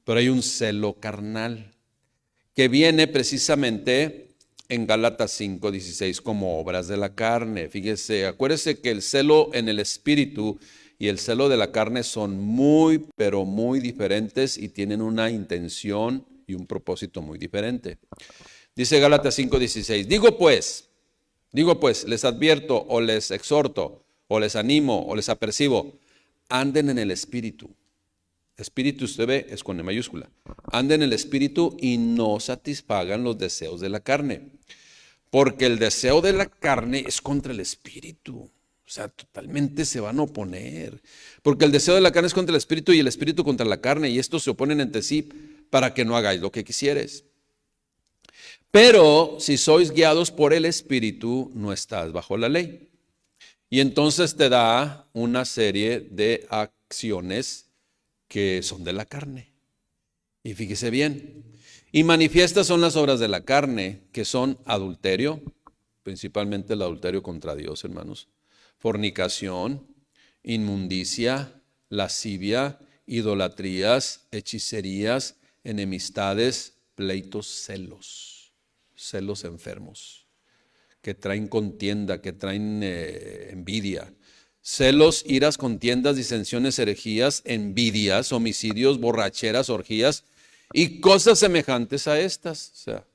pero hay un celo carnal que viene precisamente en Gálatas 5:16 como obras de la carne. Fíjese, acuérdese que el celo en el espíritu y el celo de la carne son muy, pero muy diferentes y tienen una intención y un propósito muy diferente. Dice Gálatas 5:16, digo pues, les advierto o les exhorto o les animo o les apercibo, anden en el espíritu. Espíritu, usted ve, es con E mayúscula. Anden en el espíritu y no satisfagan los deseos de la carne. Porque el deseo de la carne es contra el espíritu. O sea, totalmente se van a oponer. Porque el deseo de la carne es contra el espíritu y el espíritu contra la carne. Y estos se oponen entre sí para que no hagáis lo que quisieres. Pero si sois guiados por el espíritu, no estás bajo la ley. Y entonces te da una serie de acciones que son de la carne. Y fíjese bien, y manifiestas son las obras de la carne, que son adulterio, principalmente el adulterio contra Dios, hermanos, fornicación, inmundicia, lascivia, idolatrías, hechicerías, enemistades, pleitos, celos enfermos, que traen contienda, que traen envidia. Celos, iras, contiendas, disensiones, herejías, envidias, homicidios, borracheras, orgías y cosas semejantes a estas, o sea,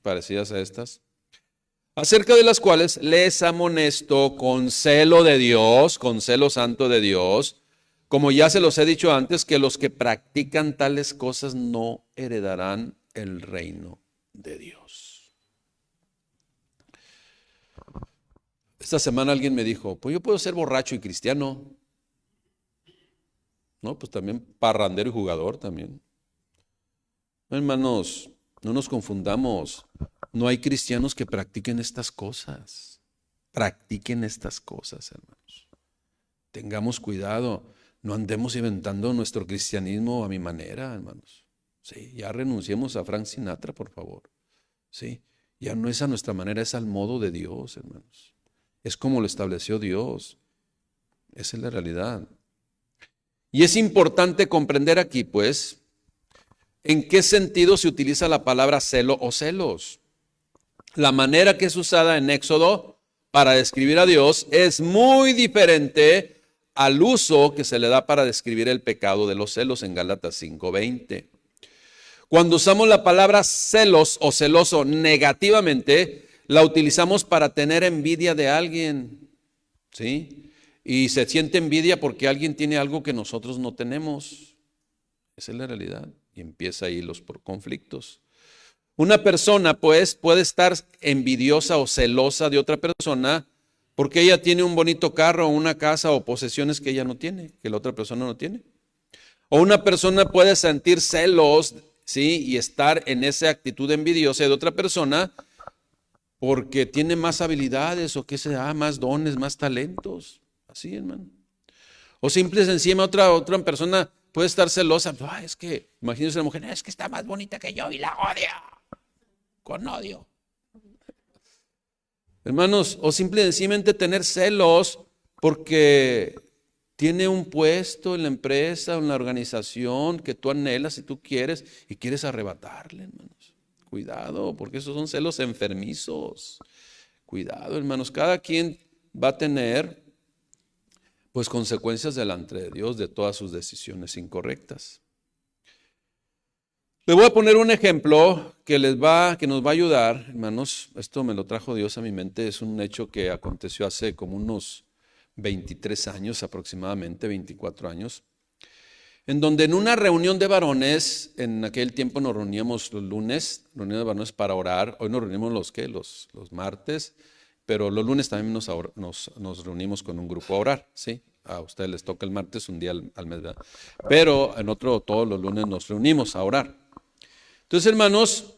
parecidas a estas, acerca de las cuales les amonesto con celo de Dios, con celo santo de Dios, como ya se los he dicho antes, que los que practican tales cosas no heredarán el reino de Dios. Esta semana alguien me dijo, pues yo puedo ser borracho y cristiano. No, pues también parrandero y jugador también. Hermanos, no nos confundamos. No hay cristianos que practiquen estas cosas. Practiquen estas cosas, hermanos. Tengamos cuidado. No andemos inventando nuestro cristianismo a mi manera, hermanos. Sí, ya renunciemos a Frank Sinatra, por favor. Sí, ya no es a nuestra manera, es al modo de Dios, hermanos. Es como lo estableció Dios. Esa es la realidad. Y es importante comprender aquí, pues, en qué sentido se utiliza la palabra celo o celos. La manera que es usada en Éxodo para describir a Dios es muy diferente al uso que se le da para describir el pecado de los celos en Gálatas 5:20. Cuando usamos la palabra celos o celoso negativamente, la utilizamos para tener envidia de alguien, ¿sí? Y se siente envidia porque alguien tiene algo que nosotros no tenemos. Esa es la realidad. Y empieza ahí los conflictos. Una persona, pues, puede estar envidiosa o celosa de otra persona porque ella tiene un bonito carro, una casa o posesiones que ella no tiene, que la otra persona no tiene. O una persona puede sentir celos, ¿sí? Y estar en esa actitud envidiosa de otra persona porque tiene más habilidades o qué sea, más dones, más talentos. Así, hermano. O simple y sencilla, otra persona puede estar celosa. Ay, es que, imagínense la mujer, es que está más bonita que yo y la odia. Con odio. Hermanos, o simple y sencillamente tener celos porque tiene un puesto en la empresa, en la organización que tú anhelas y tú quieres y quieres arrebatarle, hermanos. Cuidado, porque esos son celos enfermizos. Cuidado, hermanos, cada quien va a tener pues consecuencias delante de Dios de todas sus decisiones incorrectas. Les voy a poner un ejemplo que nos va a ayudar, hermanos. Esto me lo trajo Dios a mi mente. Es un hecho que aconteció hace como unos 23 años aproximadamente, 24 años, en donde en una reunión de varones, en aquel tiempo nos reuníamos los lunes, reunión de varones para orar. Hoy nos reunimos los martes, pero los lunes también nos reunimos con un grupo a orar, ¿sí? A ustedes les toca el martes, un día al mes, ¿verdad? Pero en otro, todos los lunes nos reunimos a orar. Entonces, hermanos,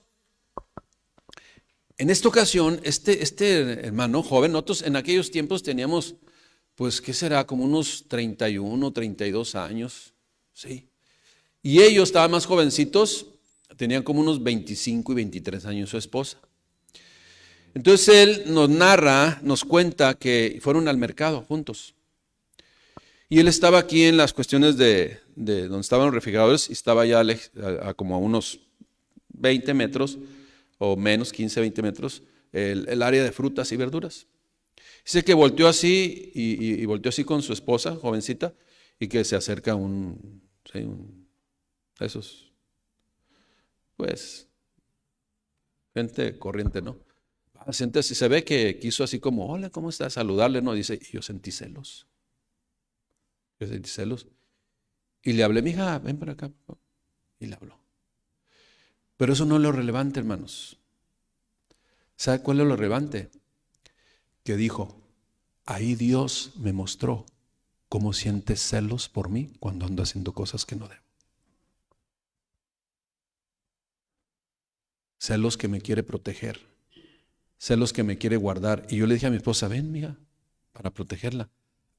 en esta ocasión, este hermano joven, nosotros en aquellos tiempos teníamos, pues, ¿qué será? Como unos 31, 32 años, ¿sí? Y ellos estaban más jovencitos, tenían como unos 25 y 23 años su esposa. Entonces él nos cuenta que fueron al mercado juntos. Y él estaba aquí en las cuestiones de donde estaban los refrigeradores y estaba ya como a unos 20 metros o menos, 15, 20 metros, el área de frutas y verduras. Dice que volteó así y volteó así con su esposa, jovencita, y que se acerca esos, pues, gente corriente, ¿no? Se ve que quiso así como, hola, ¿cómo estás? Saludarle, ¿no? Dice, y yo sentí celos. Y le hablé, mija, ven para acá. Y le habló. Pero eso no es lo relevante, hermanos. ¿Sabe cuál es lo relevante? Que dijo, ahí Dios me mostró cómo siente celos por mí cuando ando haciendo cosas que no debo. Celos que me quiere proteger. Celos que me quiere guardar. Y yo le dije a mi esposa, ven, mija, para protegerla.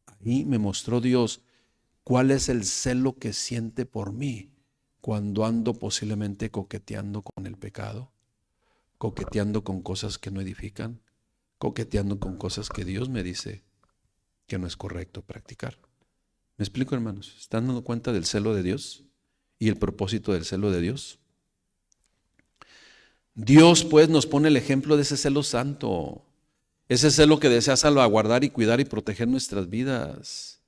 Ahí me mostró Dios cuál es el celo que siente por mí cuando ando posiblemente coqueteando con el pecado, coqueteando con cosas que no edifican, coqueteando con cosas que Dios me dice que no es correcto practicar. ¿Me explico, hermanos? ¿Están dando cuenta del celo de Dios y el propósito del celo de Dios? Dios, pues, nos pone el ejemplo de ese celo santo, ese celo que desea salvaguardar y cuidar y proteger nuestras vidas.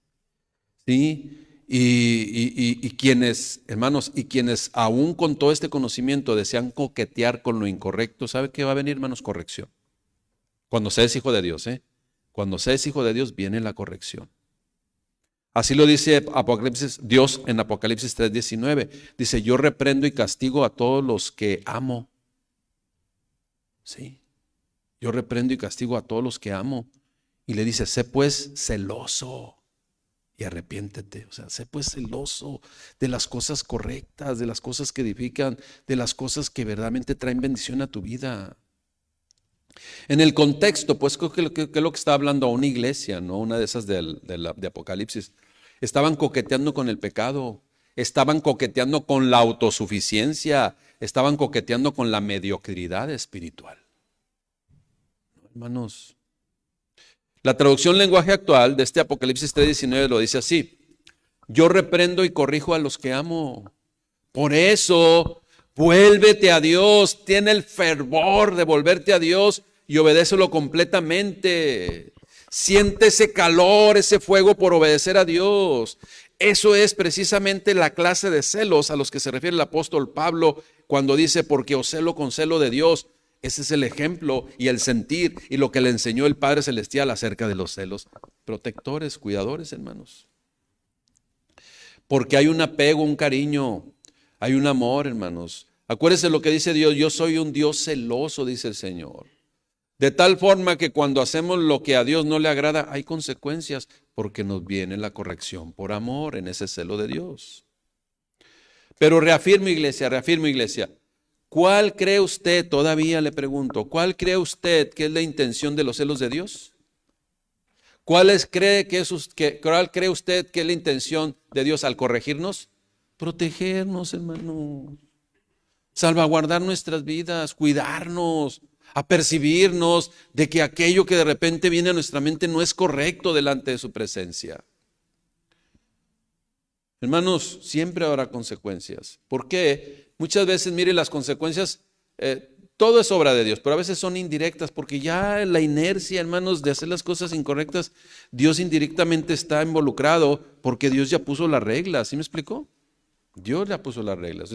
¿Sí? Y quienes, hermanos, y quienes aún con todo este conocimiento desean coquetear con lo incorrecto, ¿sabe qué va a venir, hermanos? Corrección. Cuando se es hijo de Dios, Cuando se es hijo de Dios, viene la corrección. Así lo dice Dios en Apocalipsis 3:19. Dice, yo reprendo y castigo a todos los que amo. Sí. Yo reprendo y castigo a todos los que amo. Y le dice, sé pues celoso y arrepiéntete. O sea, sé pues celoso de las cosas correctas, de las cosas que edifican, de las cosas que verdaderamente traen bendición a tu vida. En el contexto, pues, ¿qué es lo que está hablando a una iglesia, no? Una de esas de Apocalipsis. Estaban coqueteando con el pecado, estaban coqueteando con la autosuficiencia, estaban coqueteando con la mediocridad espiritual. Hermanos, la traducción lenguaje actual de este Apocalipsis 3:19 lo dice así: yo reprendo y corrijo a los que amo. Por eso, vuélvete a Dios, tiene el fervor de volverte a Dios, y obedécelo completamente. Siente ese calor, ese fuego por obedecer a Dios. Eso es precisamente la clase de celos a los que se refiere el apóstol Pablo cuando dice, porque os celo con celo de Dios. Ese es el ejemplo y el sentir y lo que le enseñó el Padre Celestial acerca de los celos. Protectores, cuidadores, hermanos. Porque hay un apego, un cariño, hay un amor, hermanos. Acuérdense lo que dice Dios, yo soy un Dios celoso, dice el Señor. De tal forma que cuando hacemos lo que a Dios no le agrada, hay consecuencias, porque nos viene la corrección por amor en ese celo de Dios. Pero reafirmo, iglesia, ¿cuál cree usted, todavía le pregunto, cuál cree usted que es la intención de los celos de Dios? ¿Cuál cree usted que es la intención de Dios al corregirnos? Protegernos, hermano. Salvaguardar nuestras vidas, cuidarnos, apercibirnos de que aquello que de repente viene a nuestra mente no es correcto delante de su presencia. Hermanos, siempre habrá consecuencias. ¿Por qué? Muchas veces, mire, las consecuencias, todo es obra de Dios, pero a veces son indirectas, porque ya la inercia, hermanos, de hacer las cosas incorrectas, Dios indirectamente está involucrado, porque Dios ya puso las reglas, ¿sí me explicó? Dios ya puso las reglas.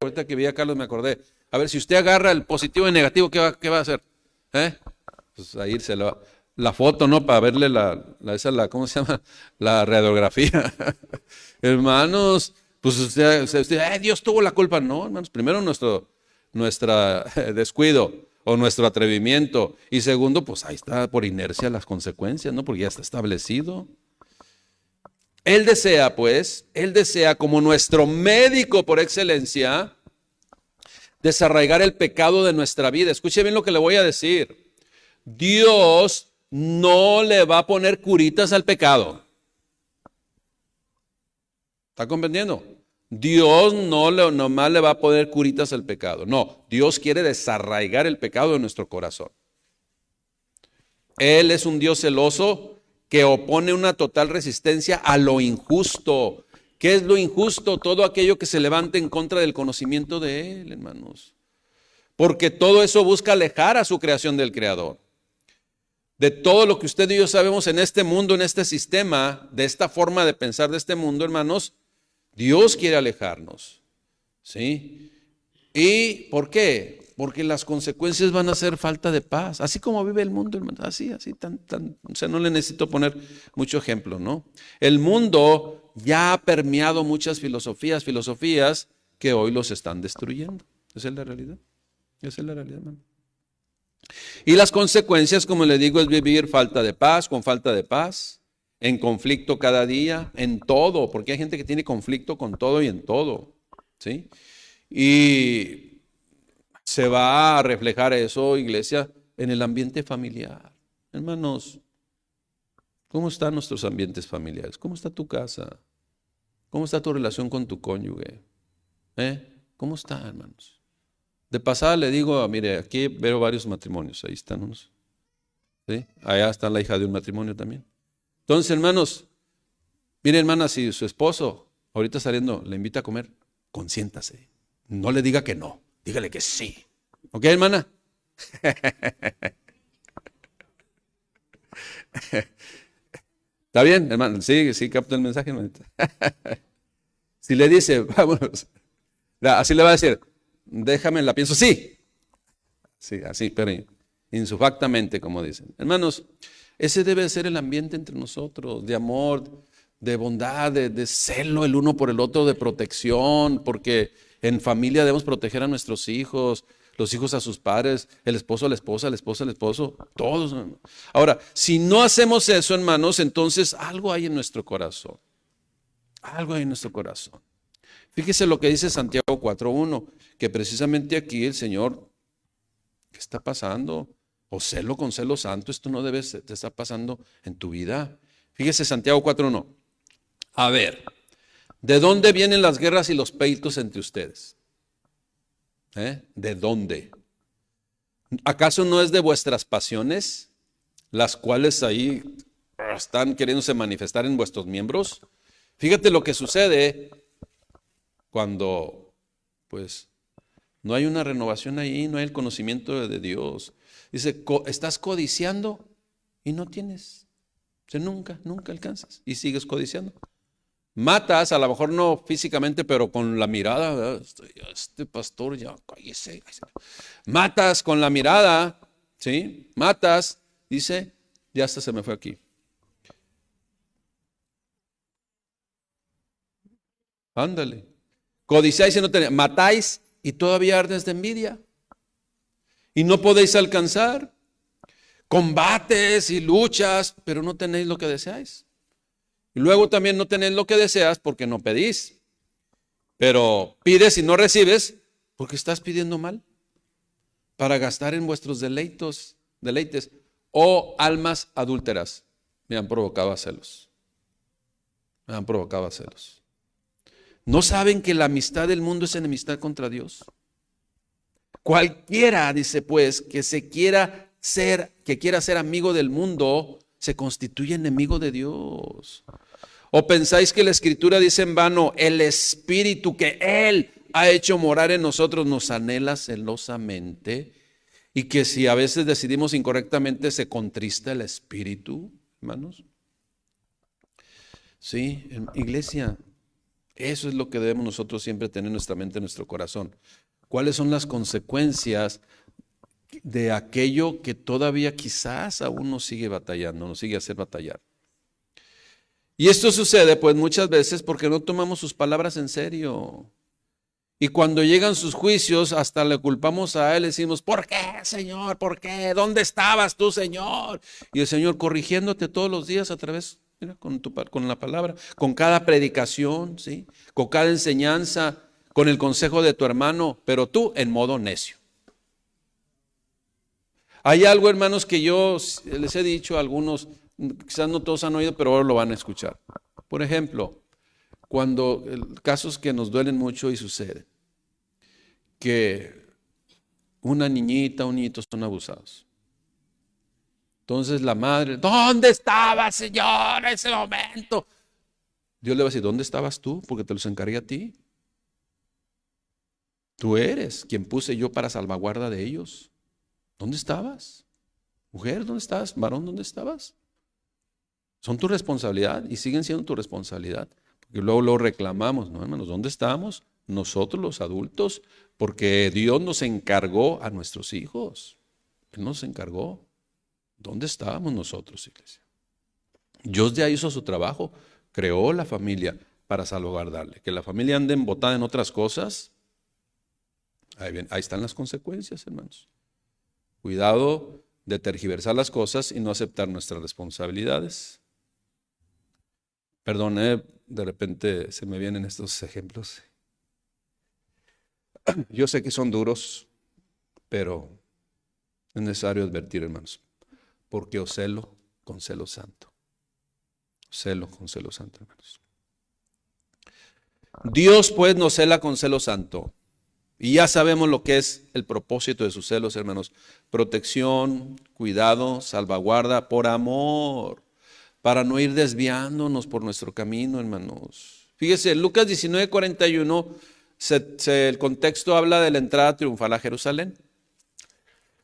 Ahorita que vi a Carlos me acordé. A ver, si usted agarra el positivo y negativo, ¿qué va a hacer? Pues ahí la foto, ¿no? Para verle ¿cómo se llama? La radiografía. Hermanos, pues usted, Dios tuvo la culpa. No, hermanos, primero nuestro descuido o nuestro atrevimiento. Y segundo, pues ahí está por inercia las consecuencias, ¿no? Porque ya está establecido. Él desea como nuestro médico por excelencia, desarraigar el pecado de nuestra vida. Escuche bien lo que le voy a decir. Dios no le va a poner curitas al pecado. ¿Está comprendiendo? Dios nomás le va a poner curitas al pecado. No, Dios quiere desarraigar el pecado de nuestro corazón. Él es un Dios celoso que opone una total resistencia a lo injusto. ¿Qué es lo injusto? Todo aquello que se levante en contra del conocimiento de Él, hermanos. Porque todo eso busca alejar a su creación del Creador. De todo lo que usted y yo sabemos en este mundo, en este sistema, de esta forma de pensar de este mundo, hermanos, Dios quiere alejarnos. ¿Sí? ¿Y por qué? Porque las consecuencias van a ser falta de paz, así como vive el mundo, hermano, así, o sea, no le necesito poner mucho ejemplo, ¿no? El mundo ya ha permeado muchas filosofías que hoy los están destruyendo. Esa es la realidad, hermano. Y las consecuencias, como le digo, es vivir con falta de paz, en conflicto cada día, en todo, porque hay gente que tiene conflicto con todo y en todo, ¿sí? Y se va a reflejar eso, iglesia, en el ambiente familiar. Hermanos, ¿cómo están nuestros ambientes familiares? ¿Cómo está tu casa? ¿Cómo está tu relación con tu cónyuge? ¿Cómo está, hermanos? De pasada le digo, mire, aquí veo varios matrimonios, ahí están unos. ¿Sí? Allá está la hija de un matrimonio también. Entonces, hermanos, mire, hermana, si su esposo ahorita saliendo le invita a comer, consiéntase. No le diga que no, dígale que sí. ¿Ok, hermana? ¿Está bien, hermano? Sí, capta el mensaje, hermanita. Si le dice, vámonos, así le va a decir, déjame, la pienso, sí. Sí, así, pero insufactamente, como dicen. Hermanos, ese debe ser el ambiente entre nosotros, de amor, de bondad, de celo el uno por el otro, de protección, porque en familia debemos proteger a nuestros hijos, los hijos a sus padres, el esposo a la esposa, la esposa al esposo, todos. Ahora, si no hacemos eso, hermanos, entonces algo hay en nuestro corazón. Algo hay en nuestro corazón. Fíjese lo que dice Santiago 4:1, que precisamente aquí el Señor, ¿qué está pasando? O celo con celo santo, esto no debe te estar pasando en tu vida. Fíjese Santiago 4:1. A ver, ¿de dónde vienen las guerras y los pleitos entre ustedes? ¿De dónde? ¿Acaso no es de vuestras pasiones, las cuales ahí están queriéndose manifestar en vuestros miembros? Fíjate lo que sucede cuando, pues, no hay una renovación ahí, no hay el conocimiento de Dios. Dice, estás codiciando y no tienes. Dice, nunca alcanzas y sigues codiciando. Matas, a lo mejor no físicamente, pero con la mirada, ¿verdad? Este pastor ya, cállese. Matas con la mirada, ¿sí? Matas, dice, ya hasta se me fue aquí. Ándale. Codiciáis y no tenéis, matáis y todavía ardes de envidia. Y no podéis alcanzar. Combates y luchas, pero no tenéis lo que deseáis. Y luego también no tenéis lo que deseas porque no pedís. Pero pides y no recibes porque estás pidiendo mal. Para gastar en vuestros deleites. Oh almas adúlteras, me han provocado a celos. Me han provocado a celos. ¿No saben que la amistad del mundo es enemistad contra Dios? Cualquiera, dice pues, que quiera ser amigo del mundo, se constituye enemigo de Dios. ¿O pensáis que la Escritura dice en vano, el Espíritu que Él ha hecho morar en nosotros nos anhela celosamente? Y que si a veces decidimos incorrectamente se contrista el Espíritu, hermanos. Sí, iglesia, eso es lo que debemos nosotros siempre tener en nuestra mente, en nuestro corazón. ¿Cuáles son las consecuencias de aquello que todavía quizás aún nos sigue batallando, nos sigue haciendo batallar? Y esto sucede pues muchas veces porque no tomamos sus palabras en serio. Y cuando llegan sus juicios, hasta le culpamos a Él, le decimos, ¿por qué, Señor? ¿Por qué? ¿Dónde estabas tú, Señor? Y el Señor corrigiéndote todos los días a través, mira, con la palabra, con cada predicación, ¿sí? Con cada enseñanza, con el consejo de tu hermano, pero tú en modo necio. Hay algo, hermanos, que yo les he dicho a algunos, quizás no todos han oído, pero ahora lo van a escuchar. Por ejemplo, cuando casos que nos duelen mucho y sucede, que una niñita, un niñito son abusados. Entonces la madre, ¿dónde estaba, Señor, en ese momento? Dios le va a decir, ¿dónde estabas tú? Porque te los encargué a ti. Tú eres quien puse yo para salvaguarda de ellos. ¿Dónde estabas? Mujer, ¿dónde estabas? Varón, ¿dónde estabas? Son tu responsabilidad y siguen siendo tu responsabilidad. Porque luego lo reclamamos, ¿no, hermanos? ¿Dónde estamos? Nosotros los adultos, porque Dios nos encargó a nuestros hijos. Él nos encargó. ¿Dónde estábamos nosotros, iglesia? Dios ya hizo su trabajo, creó la familia para salvaguardarle. Que la familia ande embotada en otras cosas, ahí están las consecuencias, hermanos. Cuidado de tergiversar las cosas y no aceptar nuestras responsabilidades. Perdón, de repente se me vienen estos ejemplos. Yo sé que son duros, pero es necesario advertir, hermanos, porque os celo con celo santo. Celo con celo santo, hermanos. Dios pues nos cela con celo santo. Y ya sabemos lo que es el propósito de sus celos, hermanos. Protección, cuidado, salvaguarda por amor, para no ir desviándonos por nuestro camino, hermanos. Fíjese, Lucas 19:41, el contexto habla de la entrada triunfal a Jerusalén.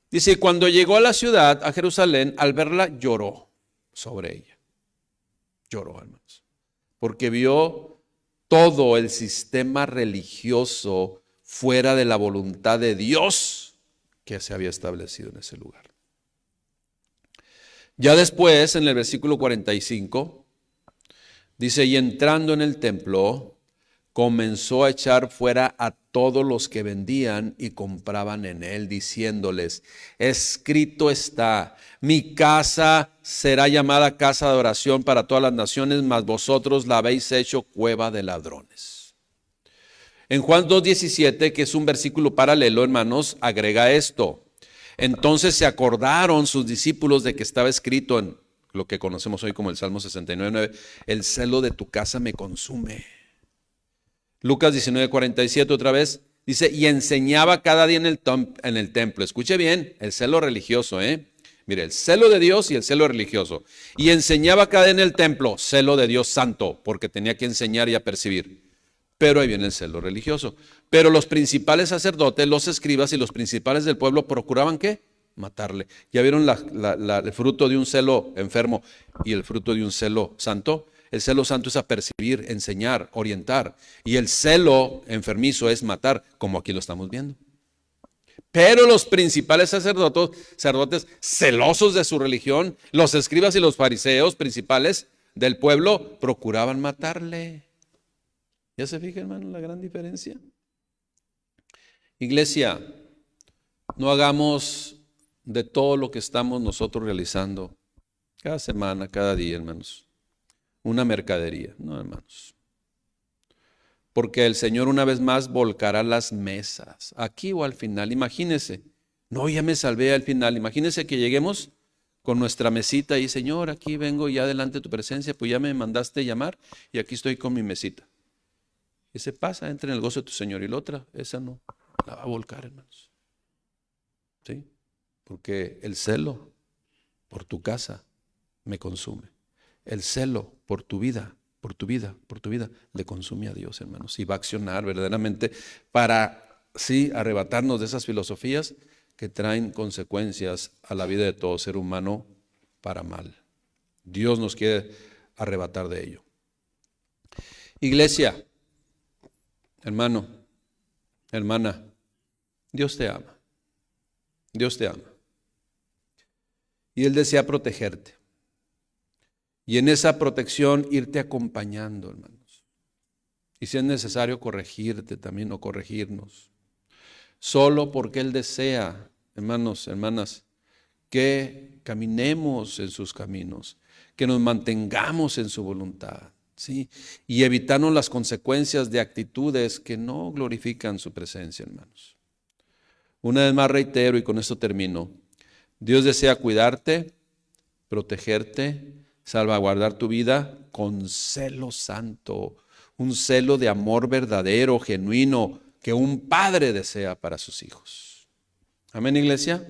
Dice, cuando llegó a la ciudad, a Jerusalén, al verla lloró sobre ella. Lloró, hermanos, porque vio todo el sistema religioso fuera de la voluntad de Dios que se había establecido en ese lugar. Ya después, en el versículo 45, dice, y entrando en el templo, comenzó a echar fuera a todos los que vendían y compraban en él, diciéndoles, escrito está, mi casa será llamada casa de oración para todas las naciones, mas vosotros la habéis hecho cueva de ladrones. En Juan 2:17, que es un versículo paralelo, hermanos, agrega esto. Entonces se acordaron sus discípulos de que estaba escrito en lo que conocemos hoy como el Salmo 69:9, el celo de tu casa me consume. Lucas 19:47 otra vez, dice, y enseñaba cada día en el templo. Escuche bien, el celo religioso, Mire, el celo de Dios y el celo religioso. Y enseñaba cada día en el templo, celo de Dios santo, porque tenía que enseñar y apercibir. Pero ahí viene el celo religioso. Pero los principales sacerdotes, los escribas y los principales del pueblo procuraban ¿qué? matarle. ¿Ya vieron el fruto de un celo enfermo y el fruto de un celo santo? El celo santo es apercibir, enseñar, orientar. Y el celo enfermizo es matar, como aquí lo estamos viendo. Pero los principales sacerdotes celosos de su religión, los escribas y los fariseos principales del pueblo, procuraban matarle. ¿Ya se fija, hermano, la gran diferencia? Iglesia, no hagamos de todo lo que estamos nosotros realizando cada semana, cada día, hermanos, una mercadería. No, hermanos. Porque el Señor una vez más volcará las mesas, aquí o al final. Imagínese, no, ya me salvé al final. Imagínese que lleguemos con nuestra mesita y Señor, aquí vengo ya delante de tu presencia, pues ya me mandaste llamar y aquí estoy con mi mesita. Y se pasa, entra en el gozo de tu Señor. Y la otra, esa no, la va a volcar, hermanos. ¿Sí? Porque el celo por tu casa me consume. El celo por tu vida le consume a Dios, hermanos, y va a accionar verdaderamente para, sí, arrebatarnos de esas filosofías que traen consecuencias a la vida de todo ser humano para mal. Dios nos quiere arrebatar de ello. Iglesia, hermano, hermana, Dios te ama. Dios te ama. Y Él desea protegerte. Y en esa protección irte acompañando, hermanos. Y si es necesario corregirte también o corregirnos. Solo porque Él desea, hermanos, hermanas, que caminemos en sus caminos, que nos mantengamos en su voluntad, ¿sí? Y evitarnos las consecuencias de actitudes que no glorifican su presencia, hermanos. Una vez más reitero y con esto termino. Dios desea cuidarte, protegerte, salvaguardar tu vida con celo santo, un celo de amor verdadero, genuino, que un padre desea para sus hijos. Amén, iglesia.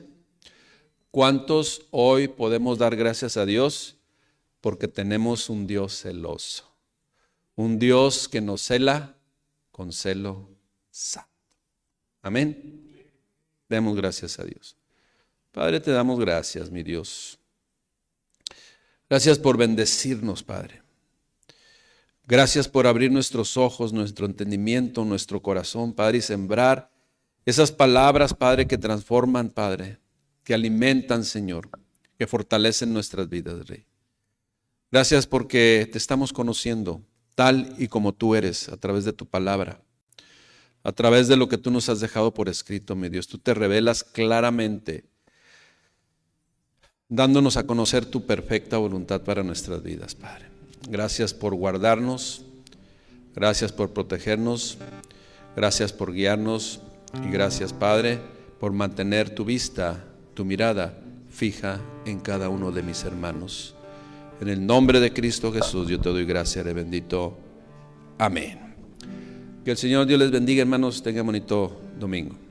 ¿Cuántos hoy podemos dar gracias a Dios? Porque tenemos un Dios celoso, un Dios que nos cela con celo santo. Amén. Demos gracias a Dios. Padre, te damos gracias, mi Dios. Gracias por bendecirnos, Padre. Gracias por abrir nuestros ojos, nuestro entendimiento, nuestro corazón, Padre, y sembrar esas palabras, Padre, que transforman, Padre, que alimentan, Señor, que fortalecen nuestras vidas, Rey. Gracias porque te estamos conociendo tal y como tú eres a través de tu palabra, a través de lo que tú nos has dejado por escrito, mi Dios. Tú te revelas claramente, dándonos a conocer tu perfecta voluntad para nuestras vidas, Padre. Gracias por guardarnos, gracias por protegernos, gracias por guiarnos y gracias, Padre, por mantener tu vista, tu mirada fija en cada uno de mis hermanos. En el nombre de Cristo Jesús yo te doy gracias, eres bendito. Amén. Que el Señor Dios les bendiga, hermanos. Tengan bonito domingo.